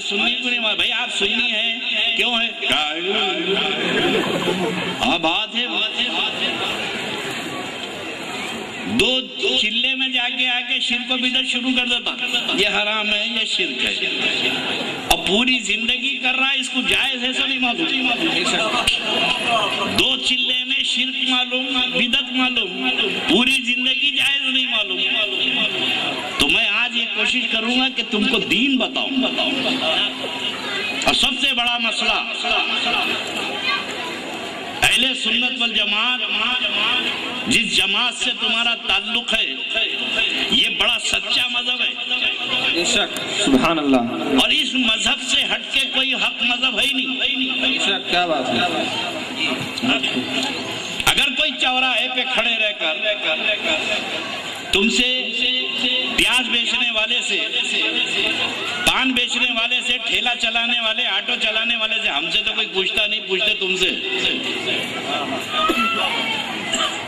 سنی کو نہیں مانتے. بھائی آپ سنی ہیں کیوں ہے؟ بات ہے. دو چلے میں جا کے آ کے شرک و بدعت شروع کر دیتا، یہ حرام ہے، یہ شرک ہے، اور پوری زندگی کر رہا ہے، اس کو جائز ہے سو نہیں معلوم. دو چلے میں شرک معلوم، بدعت معلوم، پوری زندگی جائز نہیں معلوم. تو میں آج یہ کوشش کروں گا کہ تم کو دین بتاؤں. اور سب سے بڑا مسئلہ اہل سنت والجماعت، جس جماعت سے تمہارا تعلق ہے، یہ بڑا سچا مذہب ہے. بے شک، سبحان اللہ. اور اس مذہب سے ہٹ کے کوئی حق مذہب ہے ہی نہیں. بے شک، کیا بات ہے. اگر کوئی چوراہے پہ کھڑے رہ کر تم سے پیاز بیچنے والے سے، پان بیچنے والے سے، ٹھیلا چلانے والے، آٹو چلانے والے سے، ہم سے تو کوئی پوچھتا نہیں، پوچھتے تم سے.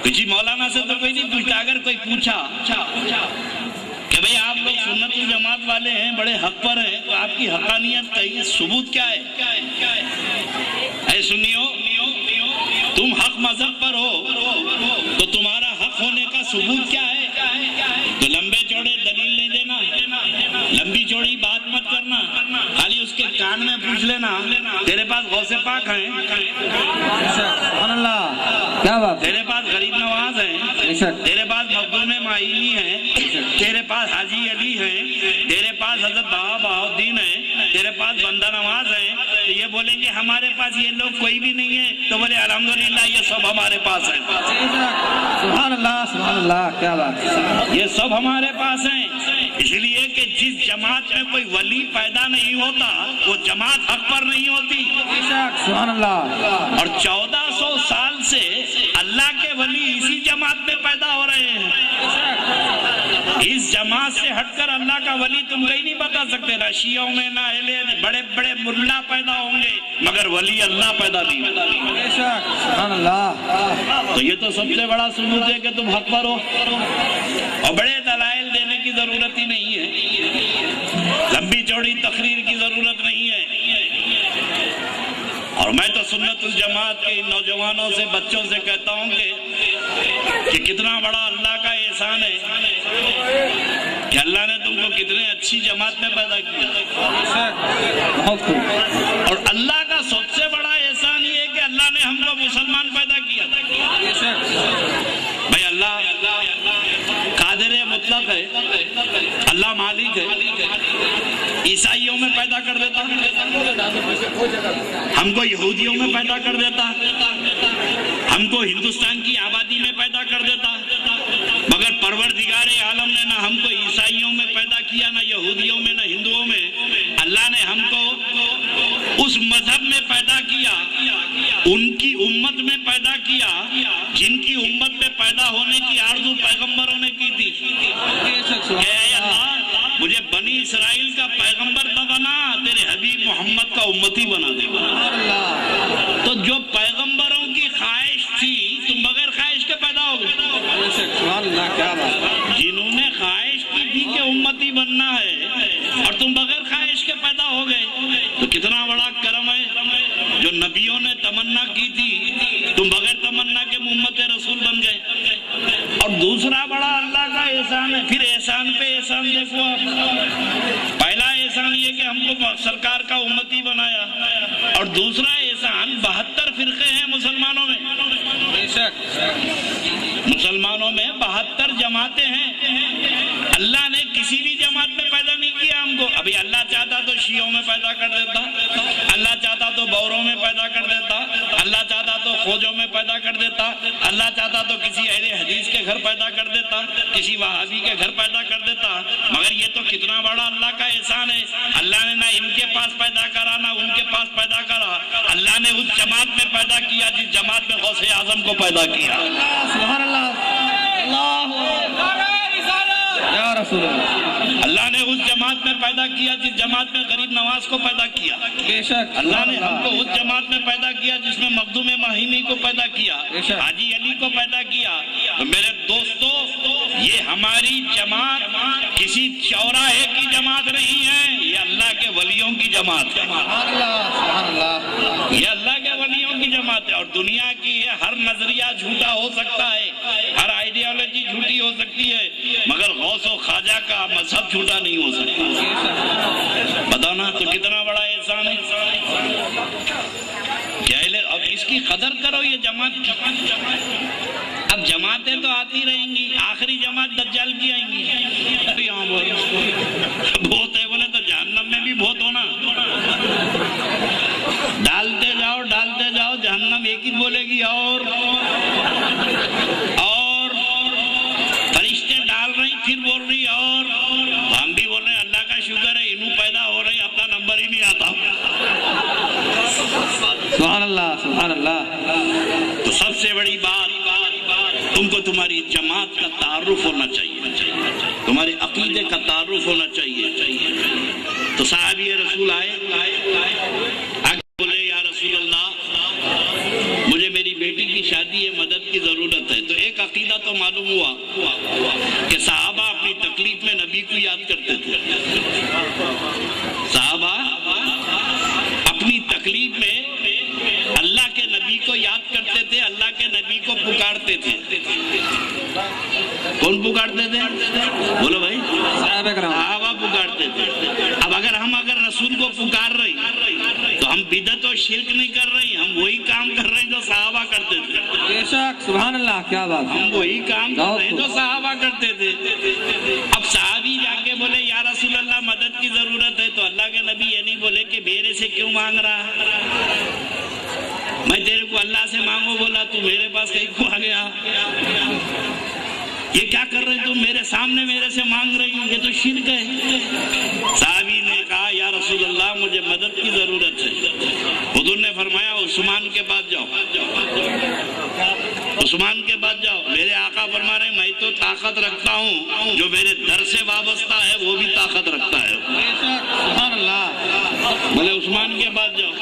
کسی مولانا سے تو کوئی نہیں پوچھتا. اگر کوئی پوچھا کہ بھئی آپ لوگ سنت الجماعت والے ہیں، بڑے حق پر ہیں، تو آپ کی حقانیت کا ثبوت کیا ہے؟ اے سنیو، تم حق مذہب پر ہو تو تمہارا حق ہونے کا ثبوت کیا ہے؟ تو لمبے چوڑے دلیل نہیں دینا، لمبی چوڑی بات مت کرنا، خالی اس کے کان میں پوچھ لینا تیرے پاس غوث پاک ہیں، سبحان اللہ، کیا بات. تیرے پاس غریب نواز ہیں، تیرے پاس مخدوم معینی ہیں، تیرے پاس حاجی علی ہیں، تیرے پاس حضرت بہاؤالدین ہیں، تیرے پاس بندہ نواز ہیں. تو یہ بولیں گے ہمارے پاس یہ لوگ کوئی بھی نہیں ہے، تو بولے الحمدللہ یہ سب ہمارے پاس ہیں. سبحان اللہ، سبحان اللہ، کیا بات. یہ سب ہمارے پاس ہیں. اس لیے کہ جس جماعت میں کوئی ولی پیدا نہیں ہوتا، وہ جماعت حق پر نہیں ہوتی. سبحان اللہ. اور 1400 سال سے اللہ کے ولی اسی جماعت میں پیدا ہو رہے ہیں. اس جماعت سے ہٹ کر اللہ کا ولی تم کہیں نہیں بتا سکتے. نہ شیعوں میں، نہ اہل، بڑے بڑے ملا پیدا ہوں گے مگر ولی اللہ پیدا نہیں ہوتا. سبحان اللہ. تو یہ تو سب سے بڑا ثبوت ہے کہ تم حق پر ہو، اور بڑے دلائل دینے کی ضرورت ہی نہیں ہے، لمبی چوڑی تقریر کی ضرورت نہیں ہے. اور میں تو سنت الجماعت کے نوجوانوں سے، بچوں سے کہتا ہوں کہ کتنا بڑا اللہ کا احسان ہے کہ اللہ نے تم کو کتنے اچھی جماعت میں پیدا کیا. اور اللہ کا سب سے بڑا احسان یہ ہے کہ اللہ نے ہم کو مسلمان پیدا کیا. بھائی اللہ قادر مطلق ہے، اللہ مالک ہے. عیسائیوں میں پیدا کر دیتا، ہم کو یہودیوں میں پیدا کر دیتا، ہم کو ہندوستان کی آبادی میں پیدا کر دیتا، مگر پروردگار عالم نے نہ ہم کو عیسائیوں میں پیدا کیا، نہ یہودیوں میں، نہ ہندوؤں میں. اللہ نے ہم کو اس مذہب میں پیدا کیا، ان کی امت میں پیدا کیا جن کی امت میں پیدا ہونے کی آرزو پیغمبروں نے کی تھی. کہ اے اللہ مجھے بنی اسرائیل کا پیغمبر نہ بنا، تیرے حبیب محمد کا امتی بنا دے. تو جو پیغمبروں کی خواہش تھی، تم بغیر خواہش کے پیدا ہو گئے. جنہوں نے خواہش کی تھی کہ امتی بننا ہے اور تم بغیر خواہش کے پیدا ہو گئے، تو کتنا بڑا کرم ہے. جو نبیوں نے تمنا کی تھی، تم بغیر تمنا کے امت رسول بن گئے. اور دوسرا بڑا اللہ کا احسان ہے. پھر احسان پہ احسان دیکھو آپ. پہلا احسان یہ کہ ہم کو سرکار کا امتی بنایا، اور دوسرا احسان 72 فرقے ہیں مسلمانوں میں. مسلمانوں میں 72 جماعتیں ہیں. اللہ نے کسی بھی جماعت میں پیدا نہیں کیا ہم کو. ابھی اللہ چاہتا تو شیعوں میں پیدا کر دیتا، اللہ چاہتا تو بوروں میں پیدا کر دیتا، اللہ چاہتا تو خوجوں میں پیدا کر دیتا، اللہ چاہتا تو کسی اہل حدیث کے گھر پیدا کر دیتا، کسی وہابی کے گھر پیدا کر دیتا. مگر یہ تو کتنا بڑا اللہ کا احسان ہے. اللہ نے نہ ان کے پاس پیدا کرا، نہ ان کے پاس پیدا کرا. اللہ نے اس جماعت میں پیدا کیا جس جماعت میں غوث اعظم کو پیدا کیا. سبحان اللہ. یا رسول اللہ. اللہ نے اس جماعت میں پیدا کیا جس جماعت میں غریب نواز کو پیدا کیا. بے شک. اللہ نے ہم کو اس جماعت میں پیدا کیا جس میں مخدوم معینی کو پیدا کیا، حاجی علی کو پیدا کیا. تو میرے دوستو، یہ ہماری جماعت کسی چوراہے کی جماعت نہیں ہے، یہ اللہ کے ولیوں کی جماعت ہے، سبحان اللہ سبحان اللہ، یہ اللہ کے ولیوں کی جماعت ہے۔ اور دنیا کی ہر نظریہ جھوٹا ہو سکتا ہے، ہر آئیڈیالوجی جھوٹی ہو سکتی ہے، مگر غوث و خواجہ کا مذہب جھوٹا نہیں ہو سکتا۔ بتاؤ نا، تو کتنا بڑا احسان ہے۔ اب اس کی قدر کرو، یہ جماعت کی۔ اب جماعتیں تو آتی رہیں گی، آخری جماعت دجال کی آئیں گی۔ یہاں بہت ہے بولے تو جہنم میں بھی بہت ہونا، ڈالتے جاؤ جہنم ایک ہی بولے گی، اور فرشتے ڈال رہی پھر بول رہی، اور ہم بھی بول رہے ہیں اللہ کا شکر ہے انہوں پیدا ہو رہے، اپنا نمبر ہی نہیں آتا۔ سبحان اللہ سبحان اللہ۔ تو سب سے بڑی بات، تم کو تمہاری جماعت کا تعارف ہونا چاہیے، تمہارے عقیدے کا تعارف ہونا چاہیے۔ تو صحابی رسول آئے، بولے یا رسول اللہ مجھے میری بیٹی کی شادی ہے، مدد کی ضرورت ہے۔ تو ایک عقیدہ تو معلوم ہوا کہ صحابہ اپنی تکلیف میں نبی کو یاد کرتے تھے، صحابہ اپنی تکلیف میں اللہ کے نبی کو یاد کرتے تھے، اللہ کے نبی کو پکارتے تھے۔ کون پکارتے تھے؟ بولو بھائی، صحابہ پکارتے تھے۔ اب اگر رسول کو پکار رہے تو ہم بدعت و شرک نہیں کر رہے، ہم وہی کام کر رہے ہیں جو صحابہ کرتے تھے۔ بے شک، سبحان اللہ، کیا بات، ہم وہی کام کر رہے ہیں جو صحابہ کرتے تھے۔ اب صحابی جا کے بولے یا رسول اللہ مدد کی ضرورت ہے، تو اللہ کے نبی یہ نہیں بولے کہ میرے سے کیوں مانگ رہا، میں تیرے کو اللہ سے مانگو بولا، تو میرے پاس کہیں کو آ گیا، یہ کیا کر رہے تم میرے سامنے میرے سے مانگ رہی، یہ تو شرک ہے۔ صحابی نے کہا یا رسول اللہ مجھے مدد کی ضرورت ہے۔ حضور نے فرمایا عثمان کے پاس جاؤ، عثمان کے پاس جاؤ۔ میرے آقا فرما رہے ہیں میں تو طاقت رکھتا ہوں، جو میرے در سے وابستہ ہے وہ بھی طاقت رکھتا ہے۔ سبحان اللہ، بولے عثمان کے پاس جاؤ۔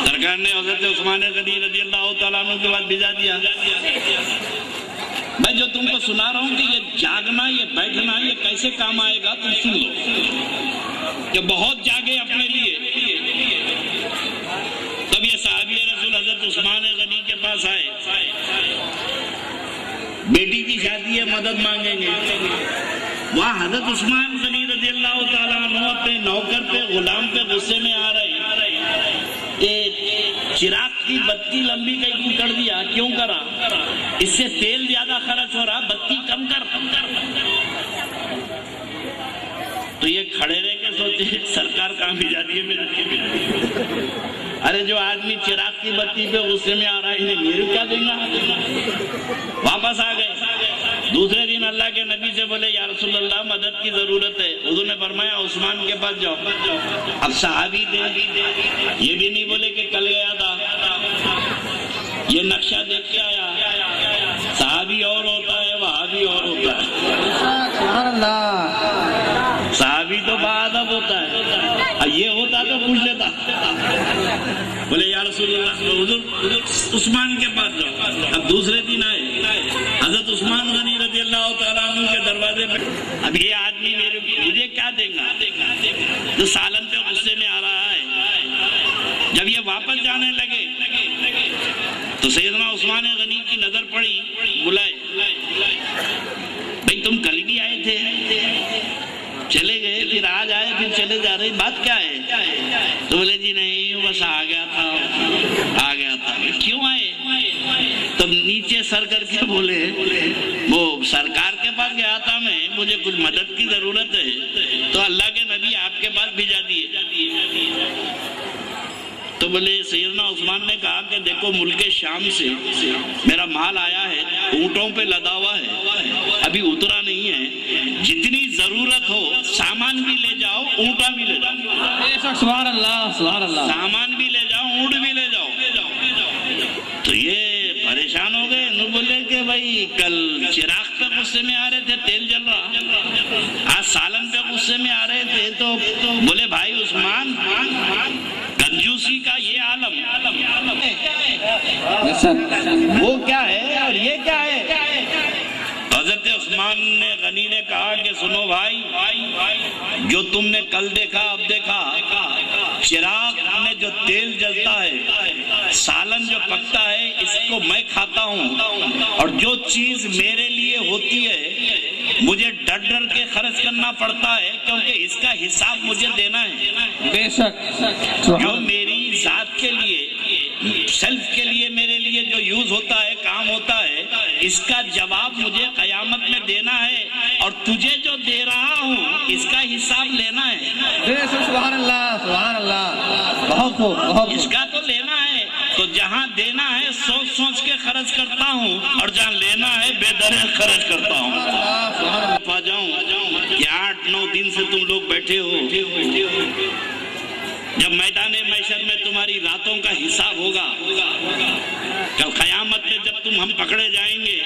سرکار نے حضرت عثمان غنی رضی اللہ تعالیٰ عنہ کے بعد بھیجا دیا۔ میں جو تم کو سنا رہا ہوں کہ یہ جاگنا، یہ بیٹھنا، یہ کیسے کام آئے گا تم سن لو، کہ بہت جاگے اپنے لیے۔ تب یہ صحابی رسول حضرت عثمان غنی کے پاس آئے، بیٹی کی شادی ہے مدد مانگیں گے۔ وہاں حضرت عثمان غنی رضی اللہ تعالیٰ عنہ اپنے نوکر پہ غلام پہ غصے میں آ رہے ہیں، چراغ کی بتی لمبی کہیں کر دیا، کیوں کرا؟ اس سے تیل زیادہ خرچ ہو رہا، بتی کم کر۔ تو یہ کھڑے رہ کے سوچے سرکار کہاں بھی جاتی ہے میرے، ارے جو آدمی چراغ کی بتی پہ غصے میں آ رہا ہے انہیں میرے کیا دیں گا۔ واپس آ گئے۔ دوسرے دن اللہ کے نبی سے بولے یا رسول اللہ مدد کی ضرورت ہے۔ حضور نے فرمایا عثمان کے پاس جاؤ۔ اب صحابی تھے، یہ بھی نہیں بولے کہ کل گیا تھا، یہ نقشہ دیکھ کے آیا۔ صحابی اور ہوتا ہے، وہابی اور ہوتا ہے۔ سبحان اللہ، صحابی تو باادب ہوتا ہے، یہ ہوتا تو پوچھ لیتا، بولے یا رسول اللہ حضور عثمان کے پاس جاؤ۔ اب دوسرے دن آئے، حضرت عثمان غنی رضی اللہ تعالیٰ عنہ کے دروازے پہ، اب یہ آدمی مجھے کیا دیں گا، تو سالن پہ غصے میں آ رہا ہے۔ جب یہ واپس جانے لگے تو سیدنا عثمان غنی کی نظر پڑی، بلائے بھئی تم کل بھی آئے تھے، چلے گئے، پھر آج آئے، پھر چلے جا رہے، بات کیا ہے؟ تو بولے جی نہیں بس آ گیا تھا۔ کیوں آئے؟ تب نیچے سر کر کے بولے وہ سرکار کے پاس گیا تھا میں، مجھے کچھ مدد کی ضرورت ہے تو اللہ کے نبی آپ کے پاس بھیجا دیے۔ تو بولے سیدنا عثمان نے کہا کہ دیکھو ملک شام سے میرا مال آیا ہے، اونٹوں پہ لدا ہوا ہے، ابھی اترا نہیں ہے، جتنی ضرورت ہو سامان بھی لے جاؤ، اونٹا بھی لے جاؤ، سبحان اللہ سبحان اللہ، سامان بھی لے جاؤ، اونٹ بھی لے جاؤ۔ تو یہ پریشان ہو گئے، انہوں بولے کہ بھائی کل چراغ پہ غصے میں آ رہے تھے، تیل جل رہا، آج سالن پہ غصے میں آ رہے تھے، تو بولے بھائی عثمان کنجوسی کا یہ عالم وہ کیا ہے اور یہ کیا ہے؟ حضرت عثمان سلمان نے غنی نے کہا کہ سنو بھائی، جو تم نے کل دیکھا اب دیکھا، چراغ میں جو تیل جلتا ہے، سالن جو پکتا ہے، اس کو میں کھاتا ہوں، اور جو چیز میرے لیے ہوتی ہے مجھے ڈر ڈر کے خرچ کرنا پڑتا ہے، کیونکہ اس کا حساب مجھے دینا ہے۔ بے شک، جو میری ذات کے لیے، سیلف کے لیے، میرے لیے جو یوز ہوتا ہے، کام ہوتا ہے، اس کا جواب مجھے قیامت میں دینا ہے، اور تجھے جو دے رہا ہوں اس کا حساب لینا ہے۔ بے شک، سبحان اللہ، سبحان اللہ، بہت خوب، بہت اس کا تو لینا ہے، تو جہاں دینا ہے سوچ سوچ کے خرچ کرتا ہوں، اور جہاں لینا ہے بے درے خرچ کرتا ہوں۔ پا جاؤں کہ 8-9 دن سے تم لوگ بیٹھے ہو، جب میدان محشر میں تمہاری راتوں کا حساب ہوگا، کل قیامت میں جب ہم پکڑے جائیں گے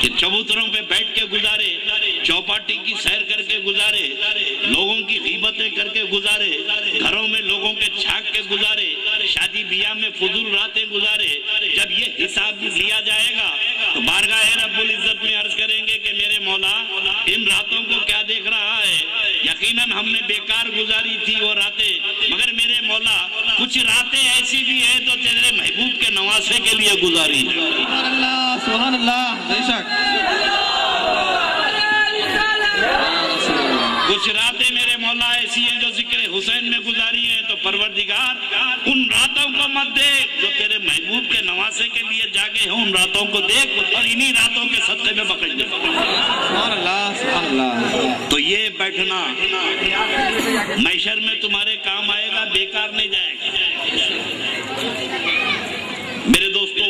کہ چبوتروں پہ بیٹھ کے گزارے، چوپاٹی کی سیر کر کے گزارے، لوگوں کی غیبتیں کر کے گزارے، گھروں میں لوگوں کے چھاک کے گزارے، شادی بیاہ میں فضول راتیں گزارے، جب یہ حساب لیا جائے گا تو بارگاہ رب العزت میں عرض کریں گے کہ میرے مولا ان راتوں کو کیا دیکھ رہا ہے؟ یقیناً ہم نے بیکار گزاری تھی وہ راتیں، مگر میرے مولا کچھ راتیں ایسی بھی ہیں تو تیرے محبوب کے نواسے کے لیے گزاری ہے۔ سبحان اللہ، سبحان اللہ، بے شک۔ کچھ راتیں میرے مولا ایسی ہیں جو ذکر حسین میں گزاری ہیں، تو پروردگار ان راتوں کو مت دیکھ جو تیرے محبوب کے نواسے کے لیے جاگے ہوں، ان راتوں کو دیکھ اور انہی راتوں کے صدقے میں بخش دے۔ سبحان اللہ، سبحان اللہ۔ تو یہ بیٹھنا محشر میں تمہارے کام آئے گا، بیکار نہیں جائے گا۔ میرے دوستو،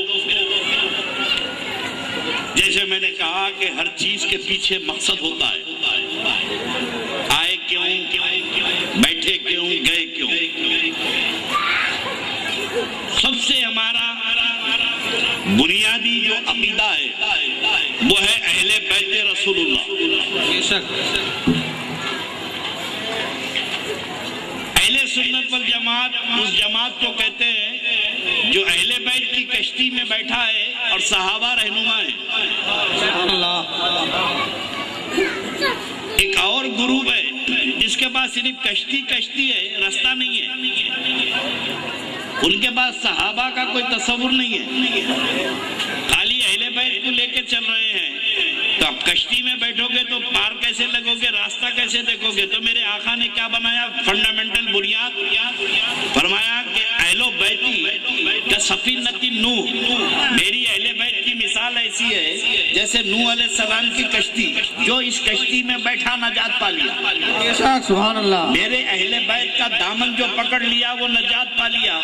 جیسے میں نے کہا کہ ہر چیز کے پیچھے مقصد ہوتا ہے، آئے کیوں، بیٹھے کیوں، گئے کیوں۔ سب سے ہمارا بنیادی جو عقیدہ ہے وہ ہے اہل بیت رسول اللہ۔ بے شک، اہل سنت والجماعت اس جماعت کو کہتے ہیں جو اہل بیت کی کشتی میں بیٹھا ہے اور صحابہ رہنما ہے۔ سبحان اللہ۔ ایک اور گروپ ہے جس کے پاس صرف کشتی ہے، راستہ نہیں ہے، ان کے پاس صحابہ کا کوئی تصور نہیں ہے، خالی اہل بیت کو لے کے چل رہے ہیں۔ تو اب کشتی میں بیٹھو گے تو پار کیسے لگو گے، راستہ کیسے دیکھو گے؟ تو میرے آقا نے کیا بنایا فنڈامنٹل بنیاد، فرمایا کہ اہل بیتی کا سفینۃ نوح، میری اہل بیت کی مثال ایسی ہے جیسے نوح علیہ السلام کی کشتی، جو اس کشتی میں بیٹھا نجات پا لیا۔ بے شک، سبحان اللہ۔ میرے اہل بیت کا دامن جو پکڑ لیا وہ نجات پا لیا۔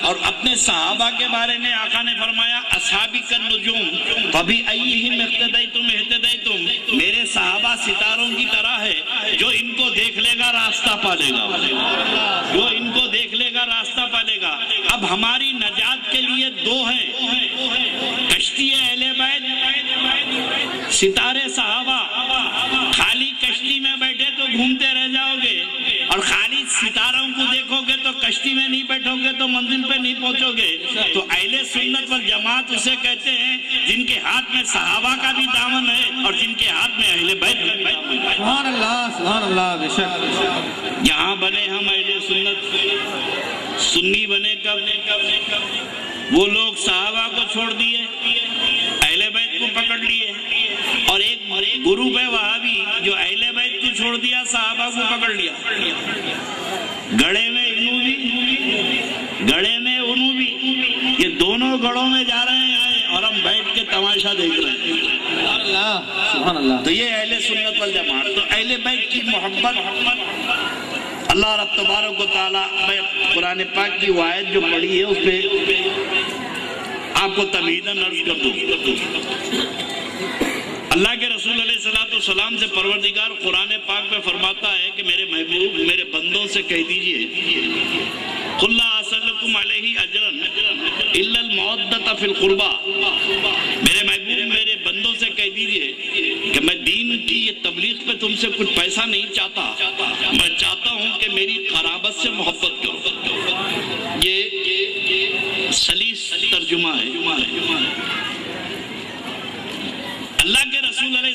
اور اپنے صحابہ کے بارے میں آقا نے فرمایا اصحابی کالنجوم فبأیہم اقتدیتم اہتدیتم، میرے صحابہ ستاروں کی طرح ہے، جو ان کو دیکھ لے گا راستہ پالے گا، جو ان کو دیکھ لے گا راستہ پالے گا۔ اب ہماری نجات کے لیے دو ہیں، کشتی اہل بیت، ستارے صحابہ۔ خالی کشتی میں بیٹھے تو گھومتے رہ جاؤ گے، اور خالی ستاروں کو دیکھو گے تو کشتی میں نہیں بیٹھو گے تو منزل پہ نہیں پہنچو گے۔ تو اہل سنت والجماعت اسے کہتے ہیں جن کے ہاتھ میں صحابہ کا بھی دامن ہے اور جن کے ہاتھ میں اہل بیت کا بھی دامن ہے۔ سبحان اللہ، سبحان اللہ، بے شک۔ یہاں بنے ہم اہل سنت، سنی بنے کب؟ وہ لوگ صحابہ کو چھوڑ دیے، اہل بیت کو پکڑ لیے، اور ایک گروپ ہے وہابی جو اہل بیت کو چھوڑ دیا، صحابہ کو پکڑ لیا۔ گڑھے میں انہوں بھی، گڑھے میں انہوں بھی، یہ دونوں گڑھوں میں جا رہے ہیں اور ہم بیٹھ کے تماشا دیکھ رہے ہیں۔ سبحان اللہ، سبحان اللہ۔ تو یہ اہل سنت والجماعت۔ تو اہل بیت کی محبت، اللہ رب تبارک و تعالیٰ، میں قرآن پاک کی وہ آیت جو پڑھی ہے اس پہ آپ کو تمہیداً عرض کر دوں۔ اللہ کے رسول علیہ السلام سے پروردگار قرآن پاک میں فرماتا ہے کہ میرے محبوب، میرے بندوں سے کہہ دیجئے قُلْ لَا أَسْأَلُكُمْ عَلَيْهِ أَجْرًا إِلَّا الْمَوَدَّةَ فِي الْقُرْبَى، میرے محبوب، میرے بندوں سے کہہ دیجئے کہ میں دین کی یہ تبلیغ پہ تم سے کچھ پیسہ نہیں چاہتا، میں چاہتا ہوں کہ میری قرابت سے محبت کرو۔ یہ سلیس ترجمہ ہے۔ اللہ کے رسول علیہ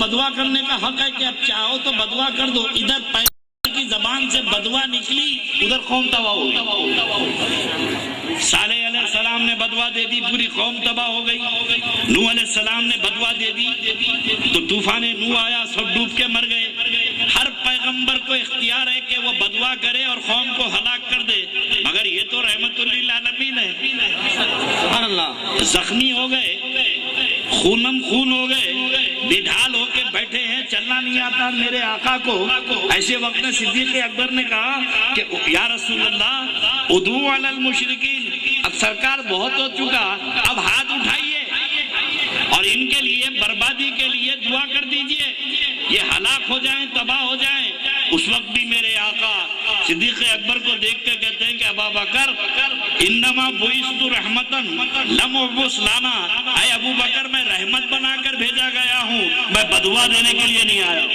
بدوا کرنے کا حق ہے کہ اب چاہو تو بدوا کر دو. ادھر پیغمبر کی زبان سے بدوا نکلی, ادھر قوم تباہ ہو گئی. صالح علیہ السلام نے بدوا دے دی, پوری قوم تباہ ہو گئی. نوح علیہ السلام نے بدوا دے دی تو طوفان نوح آیا, سب ڈوب کے مر گئے. ہر پیغمبر کو اختیار ہے کہ وہ بدوا کرے اور قوم کو ہلاک کر دے, مگر یہ تو رحمت للعالمین ہے. سبحان اللہ. زخمی ہو گئے, خونم خون ہو گئے, بے-ڈھال ہو کے بیٹھے ہیں, چلنا نہیں آتا میرے آقا کو. ایسے وقت میں صدیق اکبر نے کہا کہ یا رسول اللہ ادعو علی المشرکین, اب سرکار بہت ہو چکا, اب ہاتھ اٹھائیے اور ان کے لیے بربادی کے لیے دعا کر دیجئے, یہ ہلاک ہو جائیں, تباہ ہو جائیں. اس وقت بھی میرے آقا صدیق اکبر کو دیکھ کے کہتے ہیں کہ ابا بکر انما بعثت رحمتا لم ابعث لانا, اے ابو بکر میں رحمت بنا کر بھیجا گیا ہوں, میں بدوا دینے کے لیے نہیں آیا ہوں.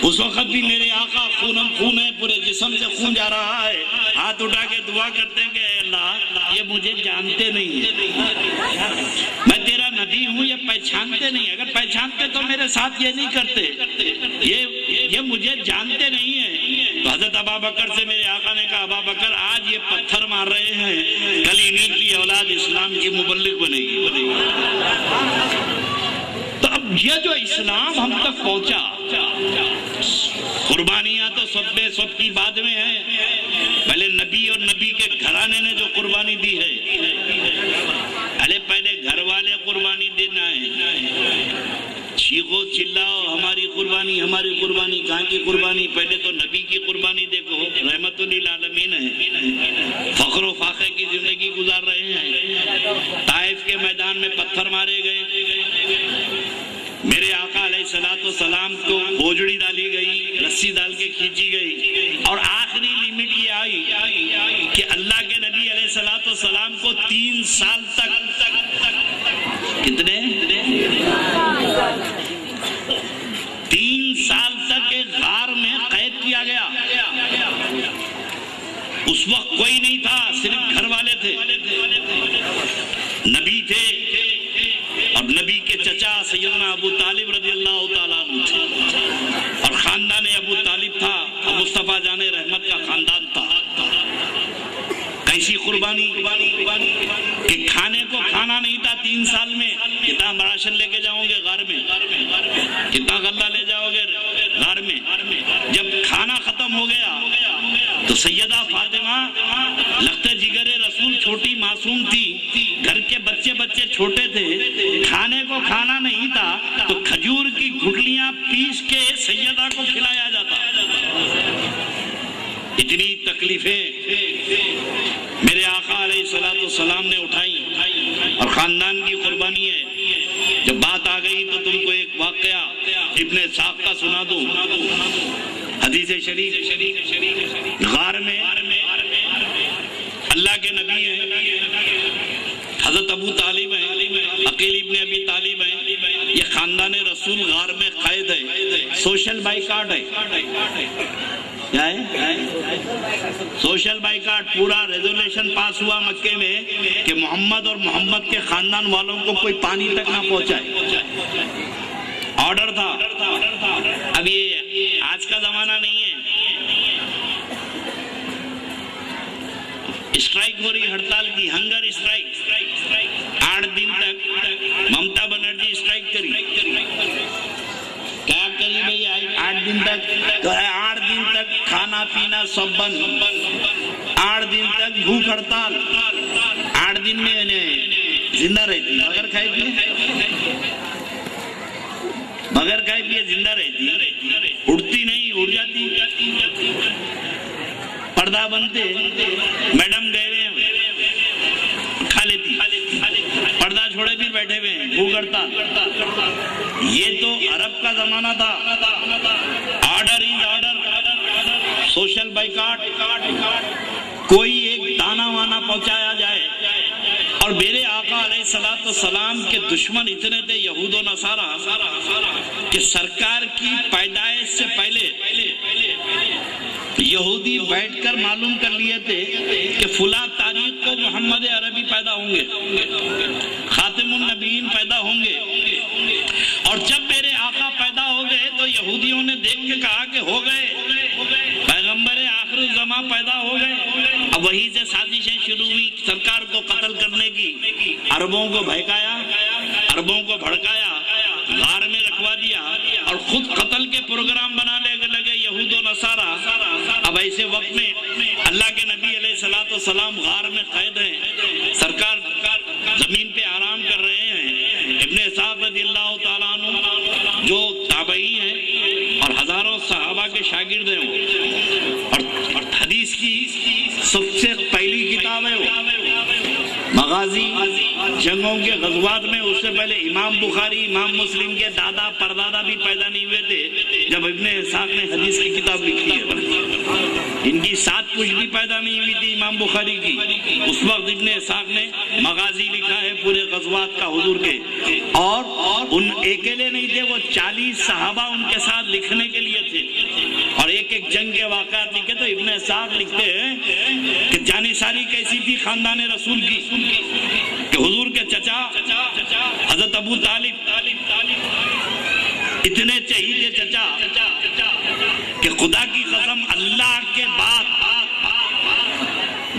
اس وقت بھی میرے آقا خونم خون ہے, پورے جسم سے خون جا رہا ہے, ہاتھ اٹھا کے دعا کرتے ہیں کہ اے اللہ یہ مجھے جانتے نہیں ہیں, میں تیرا نبی ہوں, یہ پہچانتے نہیں, اگر پہچانتے تو میرے ساتھ یہ نہیں کرتے, یہ مجھے جانتے نہیں ہیں. تو حضرت ابا بکر سے میرے آقا نے کہا ابا بکر آج یہ پتھر مار رہے ہیں, کل انہیں کی اولاد اسلام کی مبلغ بنے گی. تو اب یہ جو اسلام ہم تک پہنچا, قربانیاں تو سب کی بعد میں ہیں, پہلے نبی اور نبی کے گھرانے نے جو قربانی دی ہے, پہلے گھر والے قربانی دینا ہے. چیخو چلاؤ ہماری قربانی, ہماری قربانی, کہاں کی قربانی؟ پہلے تو نبی کی قربانی دیکھو, رحمت للعالمین ہے, فخر و فاخر کی زندگی گزار رہے ہیں. طائف کے میدان میں پتھر مارے گئے, میرے آقا علیہ السلام کو بوجھڑی ڈالی گئی, رسی ڈال کے کھینچی گئی, اور آخری لیمٹ یہ آئی کہ اللہ کے نبی علیہ السلام کو 3 سال تک, کتنے 3 سال تک ایک غار میں قید کیا گیا. اس وقت کوئی نہیں تھا, صرف گھر والے تھے. نبی تھے اور نبی کے چچا سیدنا ابو طالب رضی اللہ تعالیٰ عنہ تھے, اور خاندان ابو طالب تھا, اور مصطفیٰ جان رحمت کا خاندان تھا. کیسی قربانی کہ کھانے کو کھانا نہیں تھا 3 سال میں. کتنا راشن لے کے جاؤ گے غار میں, کتنا غلہ لے جاؤ گے غار میں. جب کھانا ختم ہو گیا تو سیدہ فاطمہ لخت جگر رسول چھوٹی معصوم تھی, گھر کے بچے چھوٹے تھے, کھانے کو کھانا نہیں تھا, تو کھجور کی گٹلیاں پیس کے سیدہ کو کھلایا جاتا. اتنی تکلیفیں میرے آقا علیہ السلام نے اٹھائی, اور خاندان کی قربانی ہے. جب بات آ گئی تو تم کو ایک واقعہ ابن اسحاق کا سنا دوں. حدیث شریف, غار میں اللہ کے نبی ہیں, حضرت ابو طالب ہیں, عقیل ابن ابی طالب ہیں, یہ خاندان رسول غار میں قید ہے. سوشل بائیکاٹ ہے, کیا ہے سوشل بائیکاٹ. پورا ریزولوشن پاس ہوا مکے میں کہ محمد اور محمد کے خاندان والوں کو کوئی پانی تک نہ پہنچائے. آرڈر تھا. اب یہ آج کا زمانہ نہیں ہے, اسٹرائک ہو رہی, ہڑتال کی, ہنگر اسٹرائک. 8 دن تک ممتا بنرجی اسٹرائک کری. کیا کری بھئی 8 دن تک؟ تو 8 دن تک کھانا پینا سب بند, 8 دن تک بھوک ہڑتال. 8 دن میں زندہ رہتی, بغیر کھائے پیے زندہ رہتی, اڑتی نہیں, اڑ جاتی. پردہ بنتے, میڈم گئے ہوئے کھا لیتی, پردہ چھوڑے بھی بیٹھے ہوئے ہیں, بھوک ہڑتال. یہ تو عرب کا زمانہ تھا. Order is order, social boycott, کوئی ایک دانہ وانا پہنچایا جائے. اور میرے آقا علیہ السلام کے دشمن اتنے تھے یہود و نصارہ کہ سرکار کی پیدائش سے پہلے یہودی بیٹھ کر معلوم کر لیے تھے کہ فلاں تاریخ کو کو محمد عربی پیدا ہوں گے، خاتم النبیین پیدا ہوں گے، اور جب میرے آقا پیدا ہو گئے تو یہودیوں نے دیکھ کے کہا کہ ہو گئے، پیغمبر آخر الزماں پیدا ہو گئے۔ اب وہیں سے سازشیں شروع ہوئی سرکار کو قتل کرنے کی، عربوں کو بہکایا، عربوں کو بھڑکایا، غار میں رکھوا دیا اور خود قتل کے پروگرام بنانے لگے یہود و نصارہ۔ اب ایسے وقت میں اللہ کے نبی علیہ الصلوۃ والسلام غار میں قید ہیں، سرکار زمین پہ آرام کر رہے ہیں۔ ابن اسحاق رضی اللہ تعالیٰ عنہ جو تابعی ہیں اور ہزاروں صحابہ کے شاگرد ہیں، اور حدیث کی سب سے پہلی کتاب ہے وہ مغازی، جنگوں کے غزوات میں اس سے پہلے امام بخاری، امام مسلم کے دادا پردادا بھی پیدا نہیں ہوئے تھے جب ابن اسحاق نے حدیث کی کتاب لکھی ہے۔ ان کی سات پوچھ بھی پیدا نہیں ہوئی تھی امام بخاری کی، اس وقت ابن اسحاق نے مغازی لکھا ہے پورے غزوات کا حضور کے، اور ان اکیلے نہیں تھے، وہ 40 صحابہ ان کے ساتھ لکھنے کے لیے تھے، اور ایک ایک جنگ کے واقعات لکھے۔ تو ابن اسحاق لکھتے ہیں کہ جانثاری کیسی تھی خاندان رسول کی، کہ حضور کے چچا حضرت ابو طالب اتنے چہیتے چچا کہ خدا کی قسم اللہ کے بعد،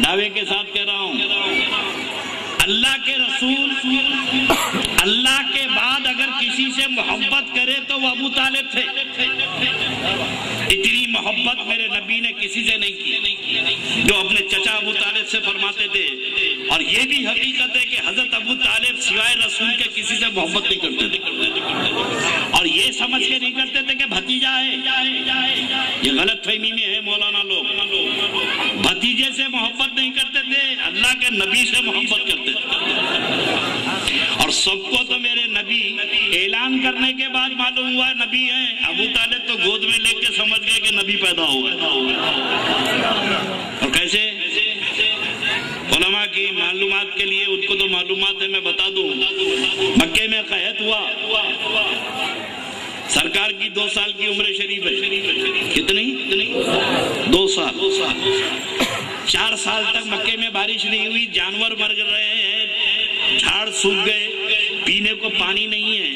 دعوے کے ساتھ کہہ رہا ہوں، اللہ کے رسول اللہ کے بعد اگر کسی سے محبت کرے تو وہ ابو طالب تھے۔ اتنی محبت میرے نبی نے کسی سے نہیں کی جو اپنے چچا ابو طالب سے فرماتے تھے، اور یہ بھی حقیقت ہے کہ حضرت ابو طالب سوائے رسول کے کسی سے محبت نہیں کرتے تھے، اور یہ سمجھ کے نہیں کرتے تھے کہ بھتیجا ہے۔ یہ غلط فہمی میں ہے مولانا لوگ، بھتیجے سے محبت نہیں کرتے تھے، اللہ کے نبی سے محبت کرتے تھے۔ اور سب کو تو میرے نبی اعلان کرنے کے بعد معلوم ہوا نبی ہیں، ابو طالب تو گود میں لے کے سمجھ گئے کہ نبی پیدا ہوا۔ اور کیسے؟ علماء کی معلومات کے لیے ان کو تو معلومات ہے، میں بتا دوں، مکے میں قحط ہوا، سرکار کی 2 سال کی عمر شریف ہے، کتنی؟ 2 سال۔ 4 سال تک مکے میں بارش نہیں ہوئی، جانور مر رہے ہیں، جھاڑ سوکھ گئے، پینے کو پانی نہیں ہے۔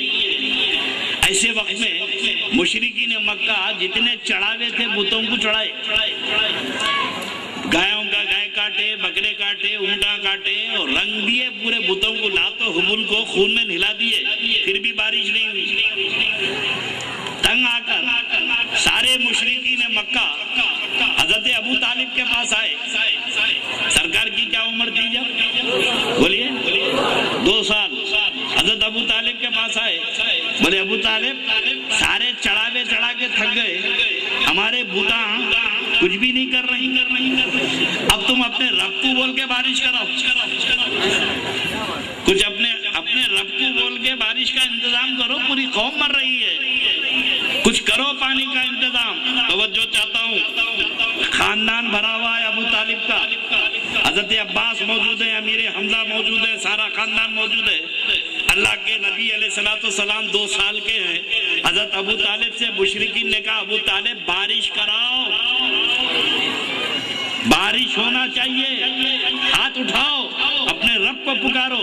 ایسے وقت میں مشرکین مکہ جتنے چڑھاوے تھے بتوں کو چڑھائے، گایوں کا گائے کاٹے، بکرے کاٹے، اونٹاں کاٹے، اور رنگ دیے پورے بتوں کو، لات و حبل کو خون میں نہلا دیے، پھر بھی بارش نہیں ہوئی۔ تنگ آ کر سارے مشرکین مکہ حضرت ابو طالب کے پاس آئے۔ سرکار کی کیا عمر تھی جب؟ بولیے 2 سال۔ حضرت ابو طالب کے پاس آئے، بولے ابو طالب سارے چڑھاوے چڑھا کے تھک گئے، ہمارے بوتا کچھ بھی نہیں کر رہی، اب تم اپنے رب کو بول کے بارش کراؤ، کچھ اپنے رب کو بول کے بارش کا انتظام کرو، پوری قوم مر رہی ہے، کچھ کرو پانی کا انتظام۔ توجہ چاہتا ہوں، خاندان بھرا ہوا ہے ابو طالب کا، حضرت عباس موجود ہے، امیر حمزہ موجود ہے، سارا خاندان موجود ہے۔ اللہ کے نبی علیہ الصلوۃ والسلام 2 سال کے ہیں۔ حضرت ابو طالب سے مشرکین نے کہا ابو طالب بارش کراؤ، بارش ہونا چاہیے، ہاتھ اٹھاؤ، اپنے رب کو پکارو۔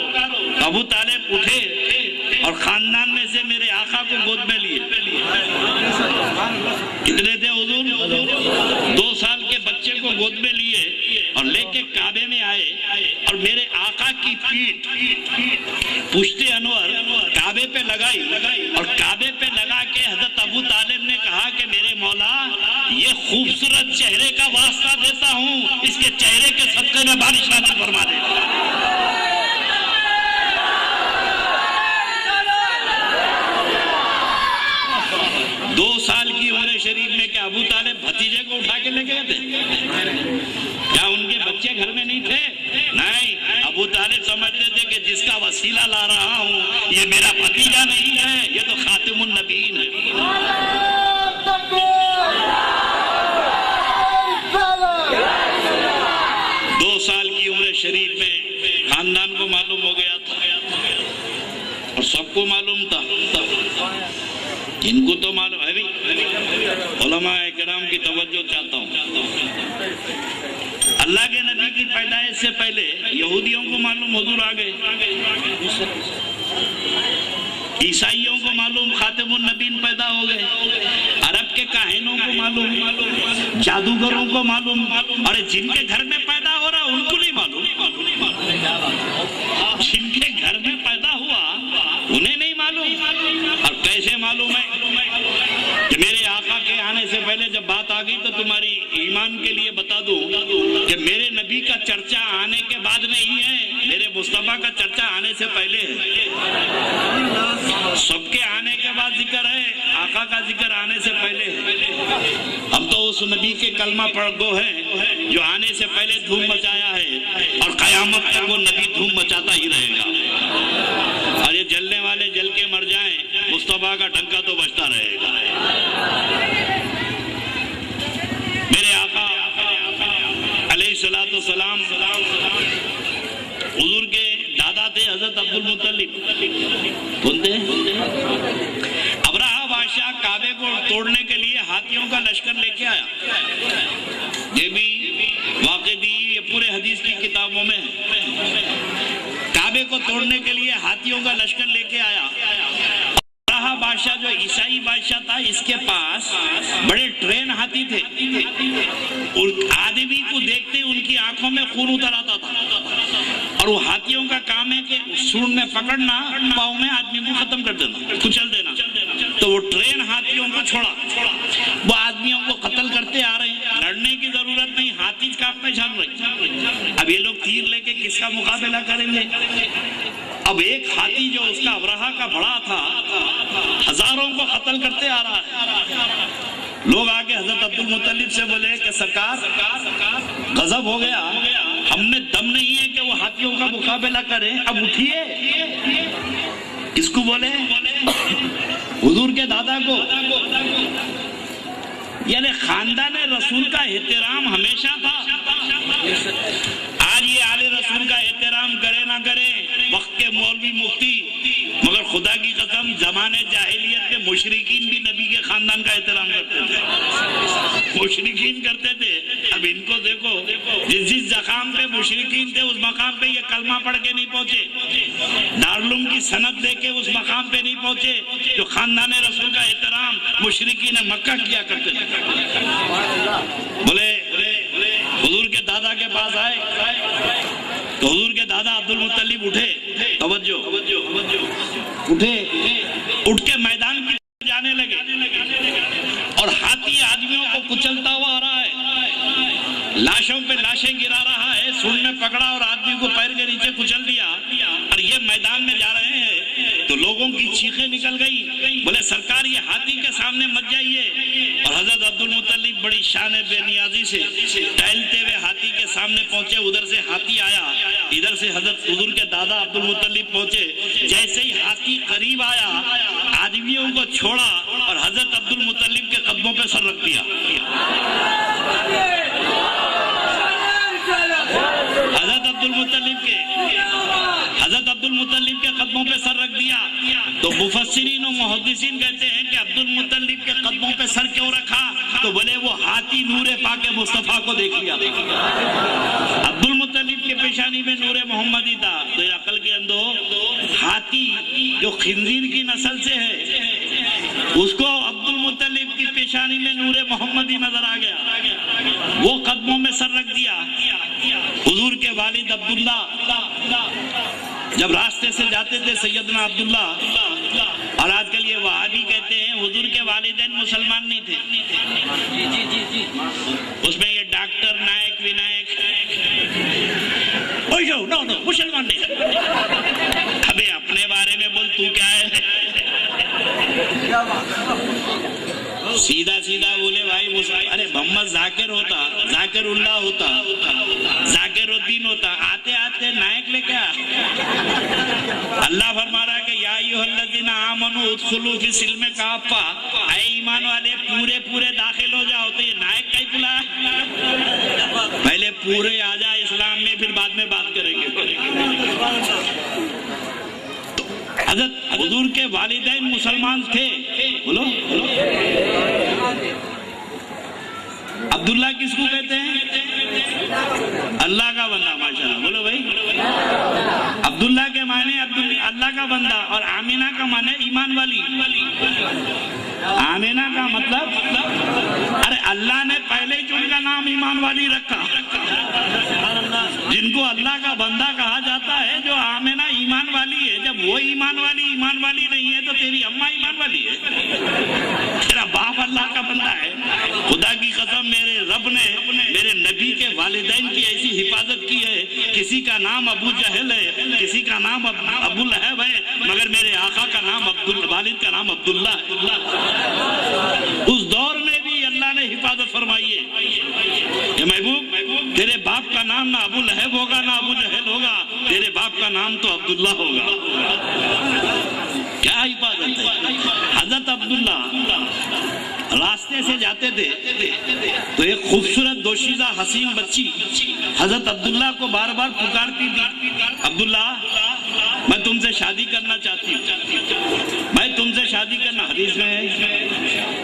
ابو طالب اٹھے اور خاندان میں سے میرے آقا کو گود میں لیے۔ کتنے تھے حضور؟ 2 سال کے بچے کو گود میں لیے اور لے کے کعبے میں آئے، اور میرے آقا کی پیٹھ پشت انور کعبے پہ لگائی، اور کعبے پہ لگا کے حضرت ابو طالب نے کہا کہ میرے مولا یہ خوبصورت چہرے کا واسطہ دیتا ہوں، اس کے چہرے کے صدقے میں بارش نازل فرما دے۔ 2 سال کی عمر شریف میں کیا ابو طالب بھتیجے کو اٹھا کے لے گئے تھے؟ کیا ان کے بچے گھر میں نہیں تھے؟ نہیں، ابو طالب سمجھتے تھے کہ جس کا وسیلہ لا رہا ہوں یہ میرا بھتیجا نہیں ہے، یہ تو خاتم النبیین ہے۔ 2 سال کی عمر شریف میں خاندان کو معلوم ہو گیا تھا، اور سب کو معلوم تھا، ان کو تو معلوم ہے بھی۔ علماء کرام کی توجہ چاہتا ہوں، اللہ کے نبی کی پیدائش سے پہلے یہودیوں کو معلوم حضور آ گئے، عیسائیوں کو معلوم خاتم النبیین پیدا ہو گئے، عرب کے کاہنوں کو معلوم، جادوگروں کو معلوم، اور جن کے گھر میں پیدا ہو رہا ان کو نہیں معلوم، جن کے گھر میں پیدا ہوا انہیں نہیں معلوم۔ اور کیسے معلوم ہے کہ میرے آقا کے آنے سے پہلے جب بات آ گئی تو تمہاری ایمان کے لیے بتا دوں کہ میرے نبی کا چرچا آنے کے بعد نہیں ہے، میرے مصطفیٰ کا چرچا آنے سے پہلے ہے۔ سب کے آنے کے بعد ذکر ہے، آقا کا ذکر آنے سے پہلے ہے۔ ہم تو اس نبی کے کلمہ پڑھ گو ہیں جو آنے سے پہلے دھوم مچایا ہے، اور قیامت تک وہ نبی دھوم مچاتا ہی رہے گا، اور یہ جلنے والے جل کے مر جائیں، مصطفیٰ کا ڈنکا تو بجتا رہے گا۔ میرے آقا علیہ الصلوۃ والسلام حضور کے دادا تھے حضرت عبد المطلب، بولتے ہیں ابراہہ بادشاہ کعبے کو توڑنے کے لیے ہاتھیوں کا لشکر لے کے آیا، یہ بھی واقع بھی یہ پورے حدیث کی کتابوں میں ہے۔ کعبے کو توڑنے کے لیے ہاتھیوں کا لشکر لے کے آیا۔ ابراہہ بادشاہ جو عیسائی بادشاہ تھا، اس کے پاس بڑے ٹرین ہاتھی تھے، اور آدمی کو دیکھتے ان کی آنکھوں میں خون اتر آتا تھا، اور وہ ہاتھیوں کا کام ہے کہ سون میں پکڑنا، پاؤں میں آدمی کو ختم کر دینا، کچل دینا۔ تو وہ ٹرین ہاتھیوں کو چھوڑا، وہ آدمیوں کو قتل کرتے آ رہے ہیں، لڑنے کی ضرورت نہیں، ہاتھی کاپ میں جھل رہے۔ اب یہ لوگ تیر لے کے کس کا مقابلہ کریں گے؟ اب ایک ہاتھی جو اس کا ابراہہ کا بڑا تھا، ہزاروں کو قتل کرتے آ رہا ہے۔ لوگ آگے حضرت عبد المطلب سے بولے کہ سرکار غضب ہو گیا، ہم میں دم نہیں ہے کہ وہ ہاتھیوں کا مقابلہ کریں، اب اٹھیے۔ کس کو بولے؟ حضور کے دادا کو۔ یعنی خاندان رسول کا احترام ہمیشہ تھا۔ آج یہ آل رسول کا احترام کرے نہ کرے، وقت کے مولوی مفتی، مگر خدا کی قسم زمانے جاہلیت کے مشرکین بھی نبی کے خاندان کا احترام کرتے تھے، مشرکین کرتے تھے۔ اب ان کو دیکھو، جس زخام پہ مشرکین تھے اس مقام پہ یہ کلمہ پڑھ کے نہیں پہنچے، دارالعلوم کی سند دے کے اس مقام پہ نہیں پہنچے جو خاندان رسول کا احترام مشرکین مکہ کیا کرتے تھے۔ بولے حضور کے دادا کے پاس آئے تو حضور کے دادا عبد المطلب اٹھے، توجہ اٹھے، اٹھ کے میدان کی جانے لگے، اور ہاتھی آدمیوں کو کچلتا ہوا آ رہا ہے، لاشوں پہ لاشیں گرا رہا ہے، سون میں پکڑا اور آدمی کو پیر کے نیچے کچل دیا، اور یہ میدان میں جا رہے ہیں تو لوگوں کی چیخیں نکل گئی، بولے سرکار یہ ہاتھی کے سامنے مت جائیے۔ اور حضرت عبد المطلب بڑی شان بے نیازی سے ٹہلتے ہوئے ہاتھی کے سامنے پہنچے، ادھر سے ہاتھی آیا، ادھر سے حضرت حضور کے دادا عبد المطلب پہنچے۔ جیسے ہی ہاتھی قریب آیا، آدمیوں کو چھوڑا اور حضرت عبد المطلب کے قدموں پہ سر رکھ دیا۔ حضرت عبد المطلب کے قدموں پہ سر رکھ دیا۔ تو مفسرین و محدثین کہتے ہیں کہ عبد المطلب کے قدموں پہ سر کیوں رکھا؟ تو بولے وہ ہاتھی نور پاک مصطفیٰ کو دیکھ لیا۔ عبد المطلب کے پیشانی میں نور محمدی تھا، تو یہ عقل کے اندر ہاتھی جو خنزیر کی نسل سے ہے، اس کو عبد المطلب کی پیشانی میں نور محمدی نظر آ گیا، وہ قدموں میں سر رکھ دیا۔ حضور کے والد عبداللہ جب راستے سے جاتے تھے، سیدنا عبداللہ، اور آج کل یہ وہابی کہتے ہیں حضور کے والدین مسلمان نہیں تھے، اس میں یہ ڈاکٹر نائک ونائک، نو مسلمان نہیں۔ ابھی اپنے بارے میں بول، تو کیا ہے؟ سیدھا سیدھا بولے بھائی ارے محمد ذاکر ہوتا، ذاکر اللہ ہوتا، ذاکر الدین ہوتا، آتے آتے نائک لے کیا؟ اللہ فرما رہا ہے کہ یا ایھا الذین آمنوا ادخلوا فی السلم کافہ، اے ایمان والے پورے پورے داخل ہو جاؤ۔ تو یہ نائک کا بلا، پہلے پورے آ جا اسلام میں، پھر بعد میں بات کریں گے۔ حضرت حضور کے والدین مسلمان تھے، بولو عبداللہ کس کو کہتے ہیں؟ اللہ کا بندہ، ماشاءاللہ، بولو بھائی کا بندہ، اور آمینہ کا معنی ایمان والی۔ آمینہ کا مطلب ارے اللہ نے پہلے ہی ان کا نام ایمان والی رکھا۔ جن کو اللہ کا بندہ کہا جاتا ہے، جو آمینہ ایمان والی ہے، جب وہ ایمان والی نہیں ہے تو تیری اماں ایمان والی ہے، تیرا باپ اللہ کا بندہ ہے۔ خدا کی قسم میرے رب نے میرے نبی کے والدین کی ایسی حفاظت کی ہے، کسی کا نام ابو جہل ہے، کسی کا نام ابو لہب ہے، مگر میرے آقا کا نام والد کا نام عبداللہ ہے۔ اس دور میں بھی اللہ نے حفاظت فرمائی ہے کہ محبوب تیرے باپ کا نام نہ ابو لہب ہوگا نہ ابو جہل ہوگا، تیرے باپ کا نام تو عبداللہ ہوگا۔ کیا حفاظت ہے! حضرت عبداللہ راستے سے جاتے تھے تو ایک خوبصورت دوشیزہ حسین بچی حضرت عبداللہ کو بار بار پکارتی تھی، عبداللہ میں تم سے شادی کرنا چاہتی ہوں، میں تم سے شادی کرنا، حدیث میں ہے